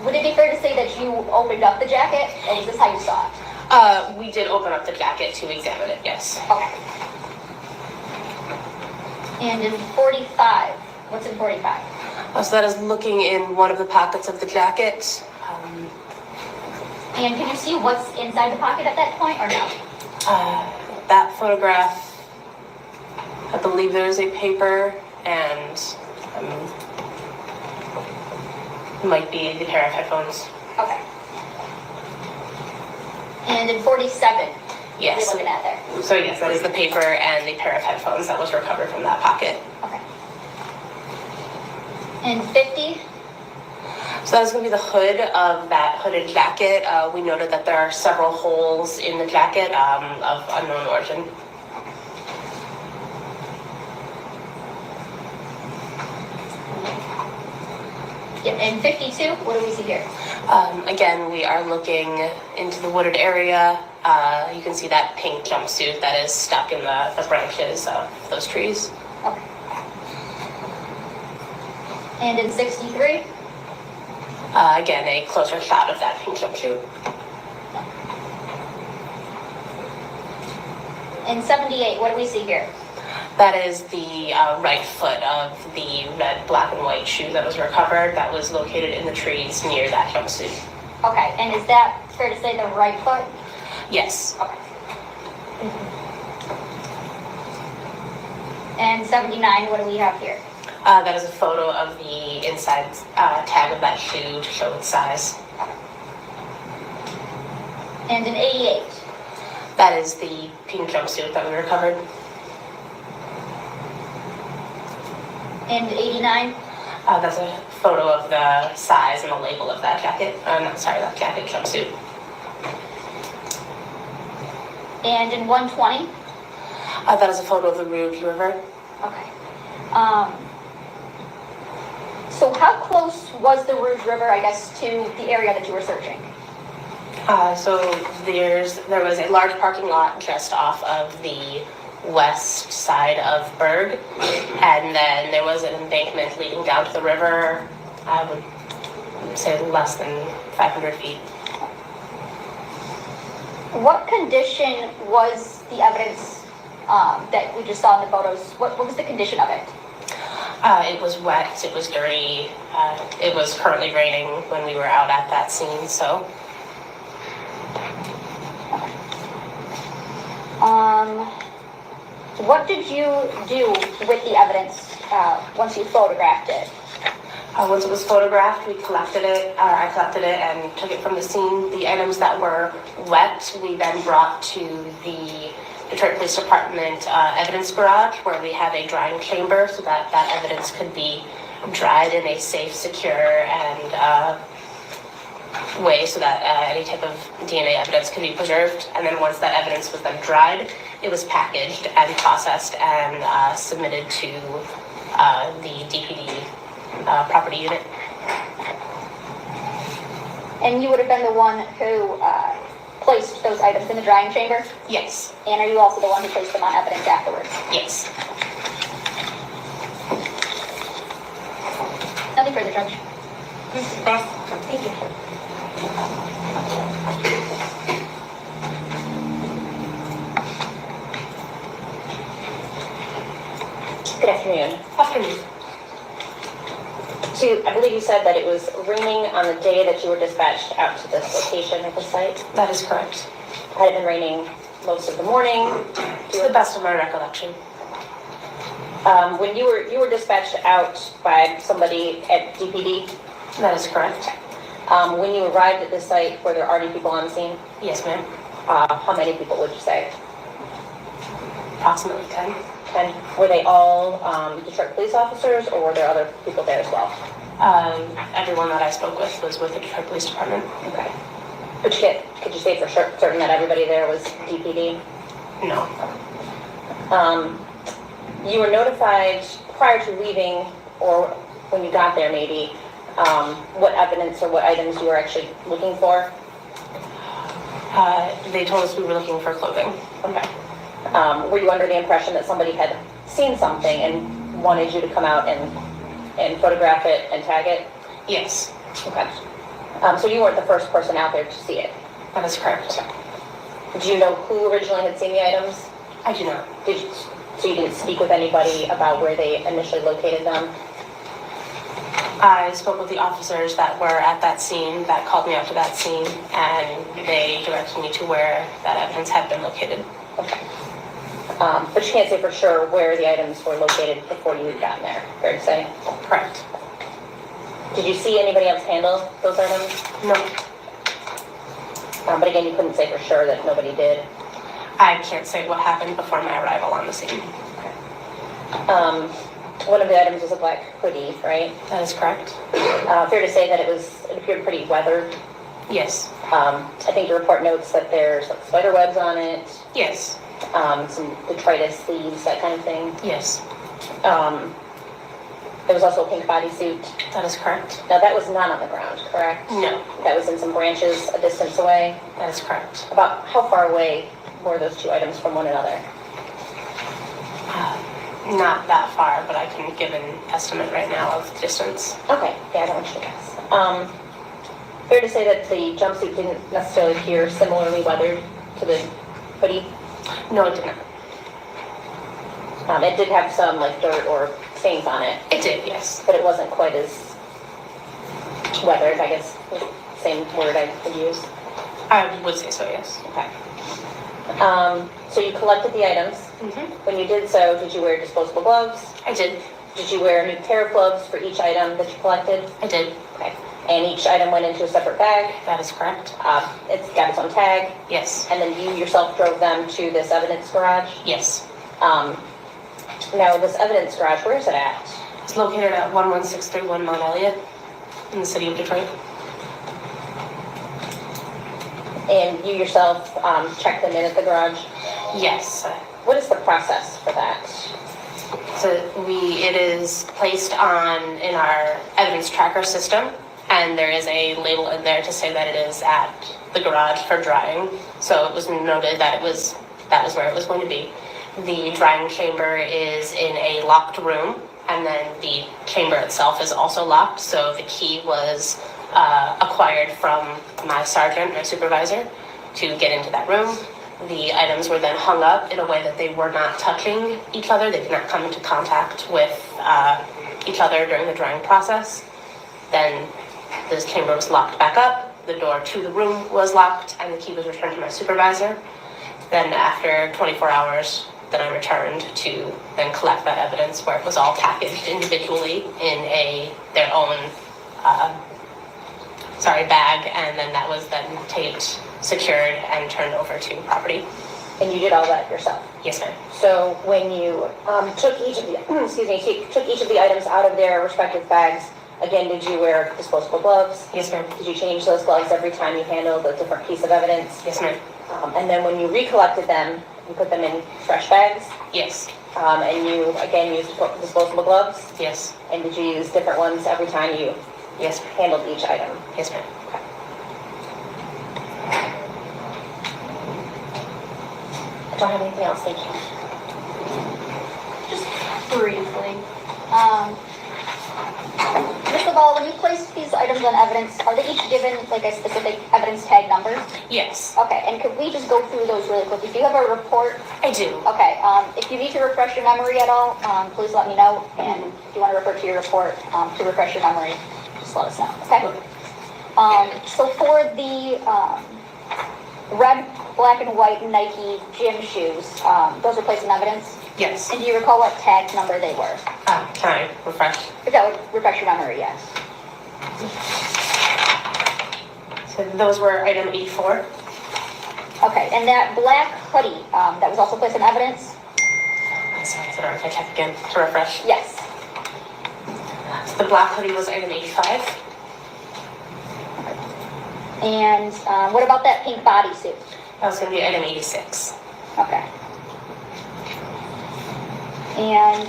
would it be fair to say that you opened up the jacket, or is this how you saw it? We did open up the jacket to examine it, yes. Okay. And in 45, what's in 45? So that is looking in one of the pockets of the jacket. And can you see what's inside the pocket at that point, or no? That photograph, I believe there's a paper and might be the pair of headphones. Okay. And in 47, yes. What are you looking at there? So yes, that is the paper and the pair of headphones that was recovered from that pocket. Okay. And 50? So that is going to be the hood of that hooded jacket. We noted that there are several holes in the jacket of unknown origin. Yeah, and 52, what do we see here? Again, we are looking into the wooded area. You can see that pink jumpsuit that is stuck in the branches of those trees. Okay. And in 63? Again, a closer shot of that pink jumpsuit. In 78, what do we see here? That is the right foot of the red, black, and white shoe that was recovered. That was located in the trees near that jumpsuit. Okay, and is that fair to say the right foot? Yes. Okay. And 79, what do we have here? That is a photo of the inside tag of that shoe to show its size. And in 88? That is the pink jumpsuit that we recovered. And 89? That's a photo of the size and the label of that jacket. That jacket jumpsuit. And in 120? That is a photo of the Rouge River. Okay. So how close was the Rouge River, I guess, to the area that you were searching? So there was a large parking lot just off of the west side of Berg, and then there was an embankment leading down to the river. I would say less than 500 feet. What condition was the evidence that we just saw in the photos? What was the condition of it? It was wet, it was dirty, it was currently raining when we were out at that scene, so. What did you do with the evidence once you photographed it? Once it was photographed, we collected it, I collected it and took it from the scene. The items that were wet, we then brought to the Detroit Police Department evidence garage, where we have a drying chamber so that that evidence could be dried in a safe, secure, and way so that any type of DNA evidence could be preserved. And then once that evidence was then dried, it was packaged and processed and submitted to the DPD property unit. And you would have been the one who placed those items in the drying chamber? Yes. And are you also the one who placed them on evidence afterwards? Yes. Nothing further, Judge. Thank you. Good afternoon. Afternoon. So I believe you said that it was raining on the day that you were dispatched out to this location at the site? That is correct. Had it been raining most of the morning? To the best of my recollection. When you were dispatched out by somebody at DPD? That is correct. When you arrived at this site, were there already people on scene? Yes, ma'am. How many people would you say? Approximately 10. And were they all Detroit police officers, or were there other people there as well? Everyone that I spoke with was with the Detroit Police Department. Okay. Could you say for sure, certain that everybody there was DPD? No. You were notified prior to leaving, or when you got there maybe, what evidence or what items you were actually looking for? They told us we were looking for clothing. Okay. Were you under the impression that somebody had seen something and wanted you to come out and photograph it and tag it? Yes. Okay. So you weren't the first person out there to see it? That is correct. Okay. Do you know who originally had seen the items? I do not. So you didn't speak with anybody about where they initially located them? I spoke with the officers that were at that scene, that called me out to that scene, and they directed me to where that evidence had been located. Okay. But you can't say for sure where the items were located before you had gotten there, fair to say? Correct. Did you see anybody else handle those items? No. But again, you couldn't say for sure that nobody did? I can't say what happened before my arrival on the scene. Okay. One of the items was a black hoodie, right? That is correct. Fair to say that it appeared pretty weathered? Yes. I think the report notes that there's like spider webs on it. Yes. Some detritus, leaves, that kind of thing. Yes. There was also a pink bodysuit. That is correct. Now that was not on the ground, correct? No. That was in some branches a distance away? That is correct. About how far away were those two items from one another? Not that far, but I can give an estimate right now of distance. Okay, yeah, I don't want you to guess. Fair to say that the jumpsuit didn't necessarily appear similarly weathered to the hoodie? No, it did not. It did have some like dirt or stains on it. It did, yes. But it wasn't quite as weathered, I guess, same word I would use. I would say so, yes. Okay. So you collected the items. Mm-hmm. When you did so, did you wear disposable gloves? I did. Did you wear a new pair of gloves for each item that you collected? I did. Okay. And each item went into a separate bag? That is correct. It's got its own tag? Yes. And then you yourself drove them to this evidence garage? Yes. Now, this evidence garage, where is it at? It's located at 11631 Mount Elliott in the city of Detroit. And you yourself checked them in at the garage? Yes. What is the process for that? So it is placed in our evidence tracker system, and there is a label in there to say that it is at the garage for drying. So it was noted that that was where it was going to be. The drying chamber is in a locked room, and then the chamber itself is also locked. So the key was acquired from my sergeant, my supervisor, to get into that room. The items were then hung up in a way that they were not touching each other. They did not come into contact with each other during the drying process. Then this chamber was locked back up. The door to the room was locked, and the key was returned to my supervisor. Then after 24 hours, then I returned to then collect that evidence, where it was all packaged individually in their own bag, and then that was then taped, secured, and turned over to property. And you did all that yourself? Yes, ma'am. So when you took each of the took each of the items out of their respective bags, again, did you wear disposable gloves? Yes, ma'am. Did you change those gloves every time you handled a different piece of evidence? Yes, ma'am. And then when you recollected them, you put them in fresh bags? Yes. And you again used disposable gloves? Yes. And did you use different ones every time you handled each item? Yes, ma'am. Okay. I don't have anything else, thank you. Just briefly. First of all, when you place these items on evidence, are they each given like a specific evidence tag number? Yes. Okay, and could we just go through those really quickly? Do you have a report? I do. Okay, if you need to refresh your memory at all, please let me know. And if you want to refer to your report to refresh your memory, just let us know, okay? So for the red, black, and white Nike gym shoes, those are placed in evidence? Yes. And do you recall what tag number they were? Can I refresh? If that would refresh your memory, yes. So those were item 84. Okay, and that black hoodie, that was also placed in evidence? I'm sorry, so or if I check again to refresh. Yes. So the black hoodie was item 85. And what about that pink bodysuit? That was going to be item 86. Okay. And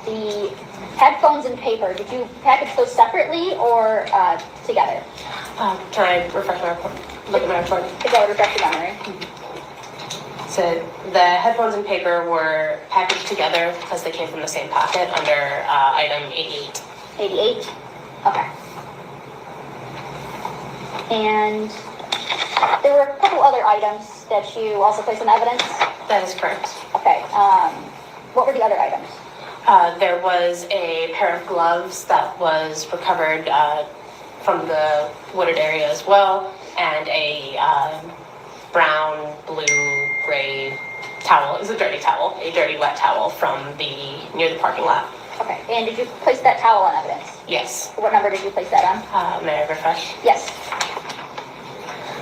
the headphones and paper, did you package those separately or together? Can I refresh my report? Look at my report. Is that what refresh your memory? So the headphones and paper were packaged together because they came from the same pocket under item 88. 88? Okay. And there were a couple other items that you also placed in evidence? That is correct. Okay. What were the other items? There was a pair of gloves that was recovered from the wooded area as well, and a brown, blue, gray towel. It was a dirty towel, a dirty wet towel from near the parking lot. Okay. And did you place that towel on evidence? Yes. What number did you place that on? May I refresh? Yes.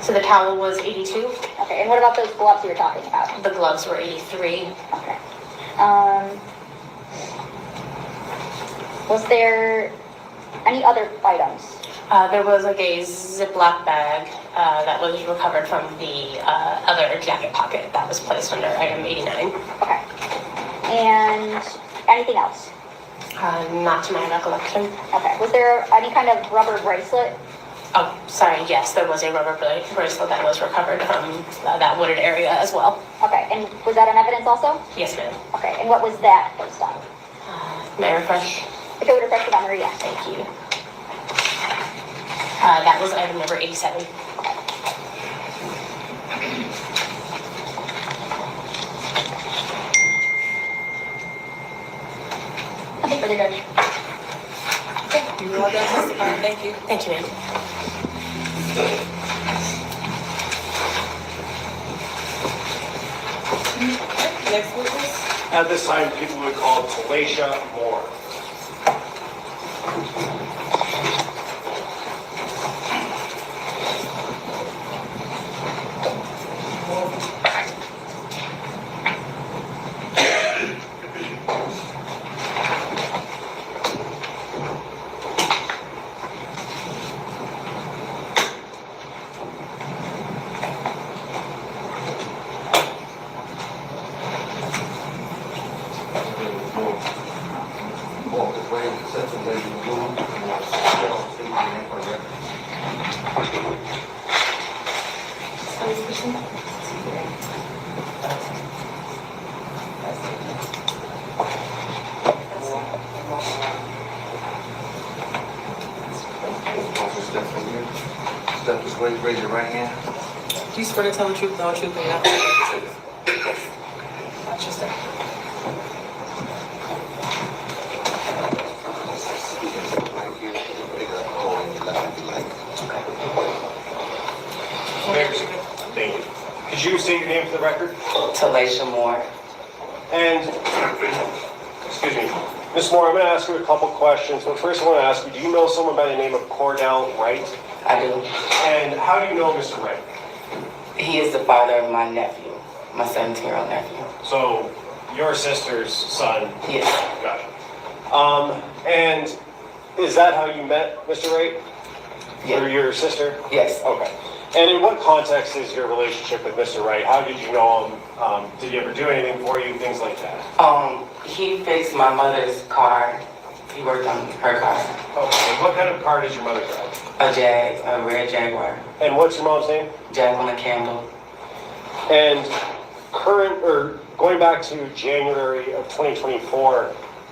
So the towel was 82. Okay. And what about those gloves you were talking about? The gloves were 83. Okay. Was there any other items? There was like a Ziploc bag that was recovered from the other jacket pocket that was placed under item 89. Okay. And anything else? Not to my recollection. Okay. Was there any kind of rubber bracelet? Oh, sorry, yes, there was a rubber bracelet that was recovered from that wooded area as well. Okay. And was that on evidence also? Yes, ma'am. Okay. And what was that based on? May I refresh? If it would refresh your memory, yes. Thank you. That was item number 87. Nothing further, Judge. Okay, you all done testifying, thank you. Thank you, ma'am. Next witness? At this time, people would call Tulsa Moore. Raise your right hand. Do you swear to tell the truth, the whole truth, and nothing but the truth? Watch your step. Thank you. Could you say your name for the record? Tulsa Moore. And, excuse me, Ms. Moore, I'm going to ask you a couple questions, but first I want to ask you, do you know someone by the name of Cordell Wright? I do. And how do you know Mr. Wright? He is the father of my nephew, my 17-year-old nephew. So, your sister's son? Yes. Gotcha. And is that how you met Mr. Wright? Yes. Or your sister? Yes. Okay. And in what context is your relationship with Mr. Wright? How did you know him? Did he ever do anything for you? Things like that? He fixed my mother's car. He worked on her car. Okay. And what kind of car does your mother drive? A red Jaguar. And what's your mom's name? Jacqueline Campbell. And going back to January of 2024,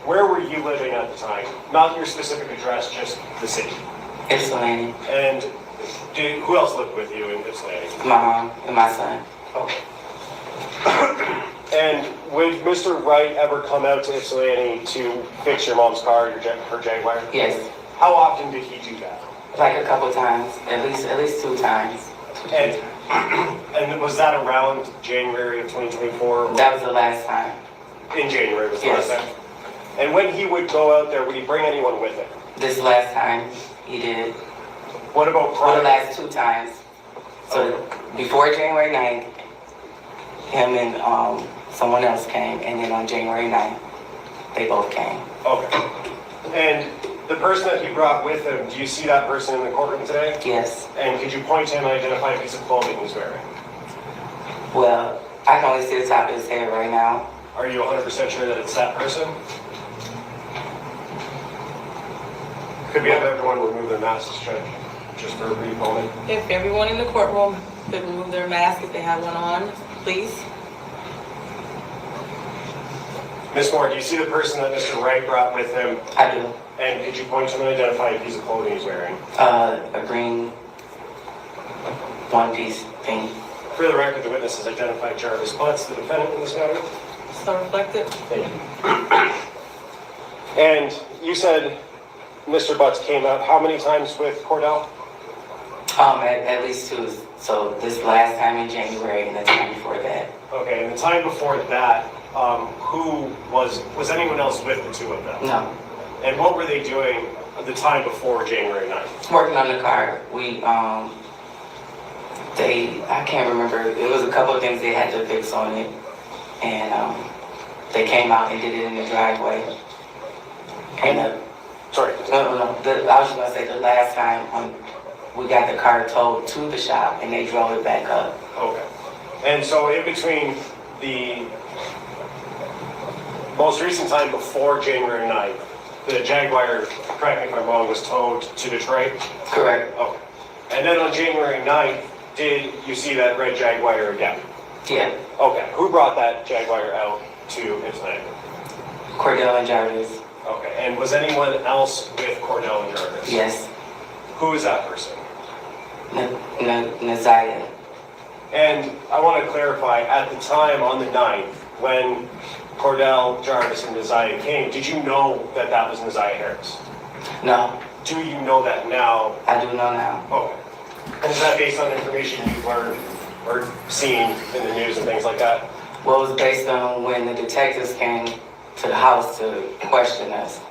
where were you living at the time? Not your specific address, just the city. Ypsilanti. And who else lived with you in Ypsilanti? My mom and my son. Okay. And would Mr. Wright ever come out to Ypsilanti to fix your mom's car, her Jaguar? Yes. How often did he do that? Like a couple times, at least 2 times. And was that around January of 2024? That was the last time. In January was the Yes. last time? And when he would go out there, would he bring anyone with him? This last time he did. What about For the last 2 times. So before January 9th, him and someone else came, and then on January 9th, they both came. Okay. And the person that he brought with him, do you see that person in the courtroom today? Yes. And could you point to him and identify a piece of clothing he's wearing? Well, I can only see the top of his head right now. Are you 100% sure that it's that person? Could we have everyone remove their masks, Judge, just for a brief moment? If everyone in the courtroom could remove their mask if they have one on, please. Ms. Moore, do you see the person that Mr. Wright brought with him? I do. And could you point to him and identify a piece of clothing he's wearing? A green one-piece thing. For the record, the witness has identified Jarvis Butts, the defendant in this matter. So reflected. Thank you. And you said Mr. Butts came out how many times with Cordell? At least two. So this last time in January and the time before that. Okay, and the time before that, who was anyone else with the two of them? No. And what were they doing the time before January 9th? Working on the car. I can't remember. It was a couple of things they had to fix on it. And they came out and did it in the driveway. And sorry. No. I was just gonna say the last time we got the car towed to the shop and they drove it back up. Okay. And so in between the most recent time before January 9th, the Jaguar, correct me if I'm wrong, was towed to Detroit? Correct. Okay. And then on January 9th, did you see that red Jaguar again? Yeah. Okay. Who brought that Jaguar out to Atlanta? Cordell and Jarvis. Okay. And was anyone else with Cordell and Jarvis? Yes. Who is that person? Naziah. And I want to clarify, at the time on the 9th, when Cordell, Jarvis, and Naziah came, did you know that that was Ziyahharris? No. Do you know that now? I do know now. Okay. And is that based on information you've learned or seen in the news and things like that? Well, it was based on when the detectives came to the house to question us.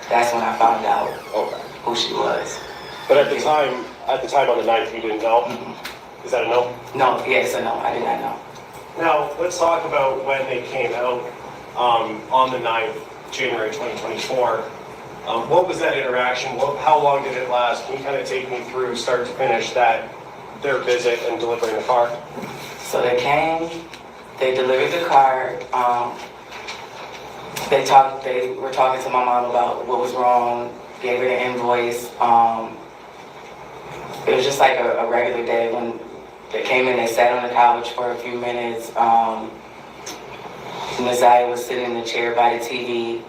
That's when I found out who she was. But at the time on the 9th, you didn't know? Mm-hmm. Is that a no? No, yes or no, I did not know. Now, let's talk about when they came out on the 9th, January 2024. What was that interaction? How long did it last? Can you kind of take me through, start to finish, their visit and delivering the car? So they came, they delivered the car. They were talking to my mom about what was wrong, gave her the invoice. It was just like a regular day. When they came in, they sat on the couch for a few minutes. Naziah was sitting in the chair by the TV.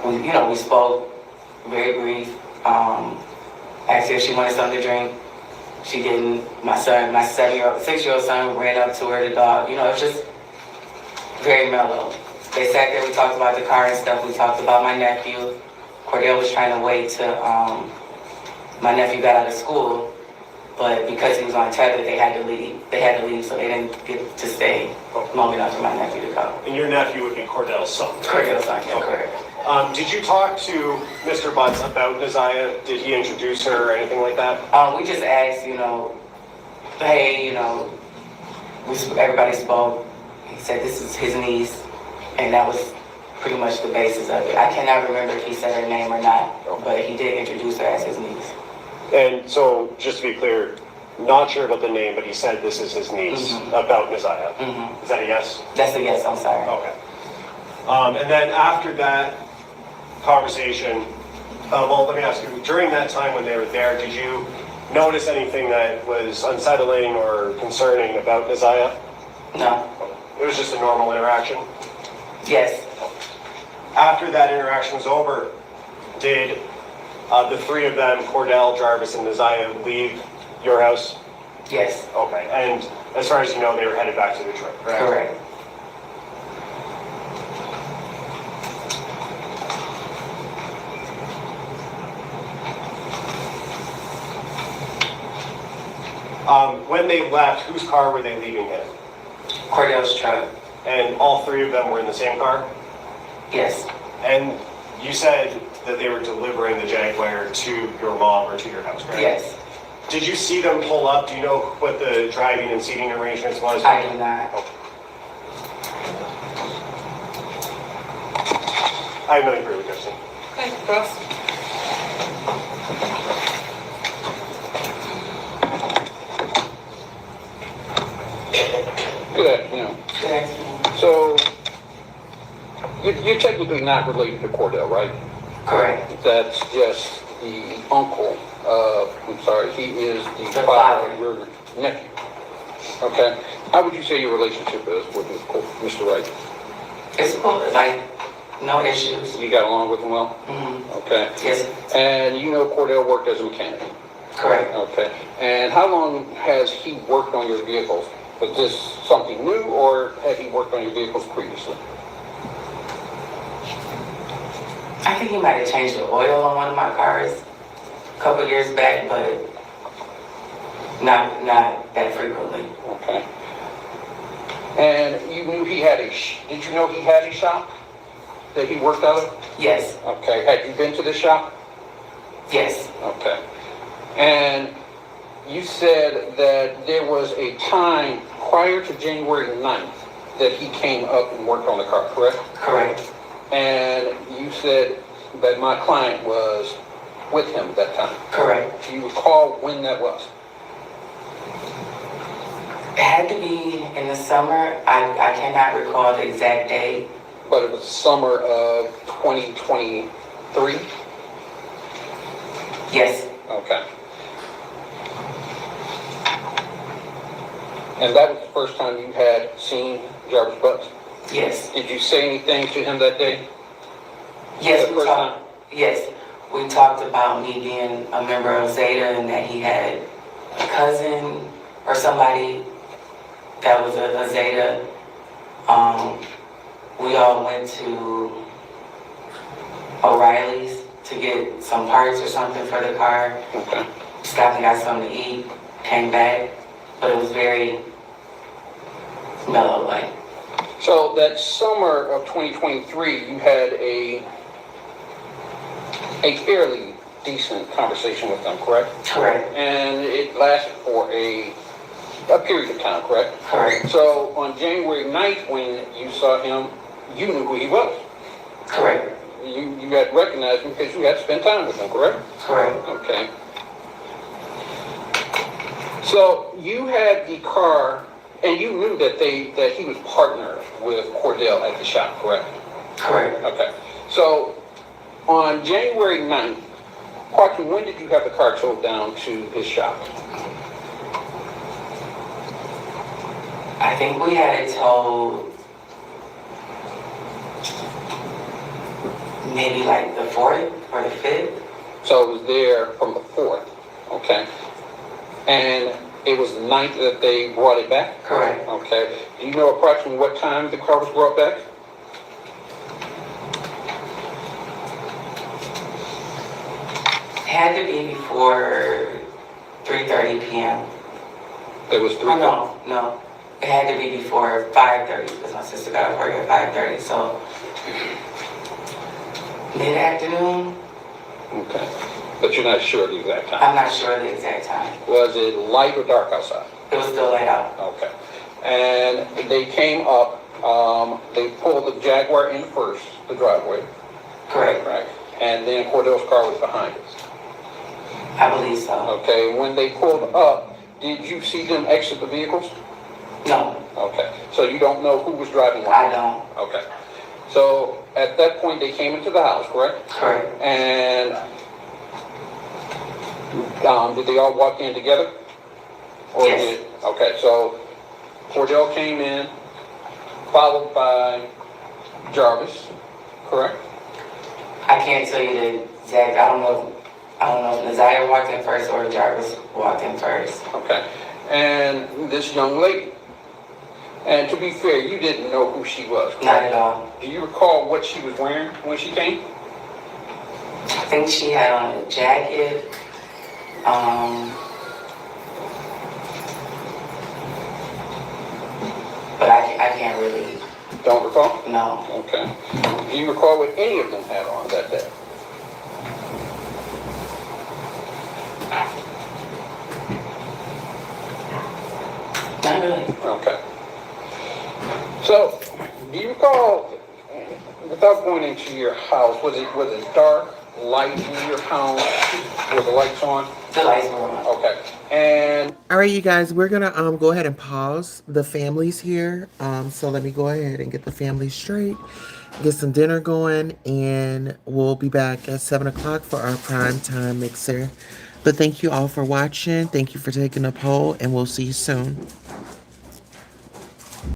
We spoke, very brief. Asked her if she wanted something to drink. She didn't. My 6-year-old son ran up to her, the dog. It was just very mellow. They sat there, we talked about the car and stuff. We talked about my nephew. Cordell was trying to wait till my nephew got out of school, but because he was on tether, they had to leave, so they didn't get to stay long enough for my nephew to come. And your nephew would be Cordell's son? Cordell's son, yeah, correct. Did you talk to Mr. Butts about Naziah? Did he introduce her or anything like that? We just asked, hey, everybody spoke. He said this is his niece, and that was pretty much the basis of it. I cannot remember if he said her name or not, but he did introduce her as his niece. And so, just to be clear, not sure about the name, but he said this is his niece about Naziah. Is that a yes? That's a yes, I'm sorry. Okay. And then after that conversation, let me ask you, during that time when they were there, did you notice anything that was unsettling or concerning about Naziah? No. It was just a normal interaction? Yes. After that interaction was over, did the three of them, Cordell, Jarvis, and Naziah, leave your house? Yes. Okay. And as far as you know, they were headed back to Detroit, correct? Correct. When they left, whose car were they leaving in? Cordell's truck. And all three of them were in the same car? Yes. And you said that they were delivering the Jaguar to your mom or to your house, correct? Yes. Did you see them pull up? Do you know what the driving and seating arrangements was? I do not. I have nothing further, Justin. Okay, Ross? Good afternoon. Good afternoon. So, you're technically not related to Cordell, right? Correct. That's just the uncle he is the father of your nephew. Okay. How would you say your relationship is with Mr. Wright? It's cool, like, no issues. You got along with him well? Mm-hmm. Okay. Yes. And you know Cordell worked as a mechanic? Correct. Okay. And how long has he worked on your vehicles? Was this something new, or had he worked on your vehicles previously? I think he might have changed the oil on one of my cars a couple years back, but not that frequently. Okay. And you knew he had did you know he had a shop that he worked out of? Yes. Okay. Had you been to the shop? Yes. Okay. And you said that there was a time prior to January 9th that he came up and worked on the car, correct? Correct. And you said that my client was with him at that time. Correct. Do you recall when that was? It had to be in the summer. I cannot recall the exact date. But it was summer of 2023? Yes. Okay. And that was the first time you had seen Jarvis Butts? Yes. Did you say anything to him that day? Yes, we talked about me being a member of Zeta and that he had a cousin or somebody that was a Zeta. We all went to O'Reilly's to get some parts or something for the car. Okay. Stopped and got something to eat, came back, but it was very mellow, like. So that summer of 2023, you had a fairly decent conversation with them, correct? Correct. And it lasted for a period of time, correct? Correct. So on January 9th, when you saw him, you knew who he was. Correct. You had recognized him because you had spent time with him, correct? Correct. Okay. So you had the car, and you knew that he was partnered with Cordell at the shop, correct? Correct. Okay. So on January 9th, Parker, when did you have the car towed down to his shop? I think we had it towed maybe like the 4th or the 5th. So it was there from the 4th, okay? And it was the 9th that they brought it back? Correct. Okay. Do you know approximately what time the car was brought back? It had to be before 3:30 p.m. It was 3:30? Oh, no. It had to be before 5:30 because my sister got up work at 5:30, so mid-afternoon. Okay. But you're not sure the exact time? I'm not sure the exact time. Was it light or dark outside? It was still light out. Okay. And they came up, they pulled the Jaguar in first, the driveway. Correct. Right. And then Cordell's car was behind it. I believe so. Okay. When they pulled up, did you see them exit the vehicles? No. Okay. So you don't know who was driving? I don't. Okay. So at that point, they came into the house, correct? Correct. And did they all walk in together? Or yes. Okay, so Cordell came in, followed by Jarvis, correct? I can't tell you the exact, I don't know if Naziah walked in first or Jarvis walked in first. Okay. And this young lady, and to be fair, you didn't know who she was, correct? Not at all. Do you recall what she was wearing when she came? I think she had on a jacket. But I can't really. Don't recall? No. Okay. Do you recall what any of them had on that day? Not really. Okay. So, do you recall without going into your house, was it dark, light in your house? Were the lights on? The lights were on. Okay. And All right, you guys, we're gonna go ahead and pause the families here. So let me go ahead and get the families straight, get some dinner going, and we'll be back at 7 o'clock for our prime time mixer. But thank you all for watching. Thank you for taking a poll, and we'll see you soon.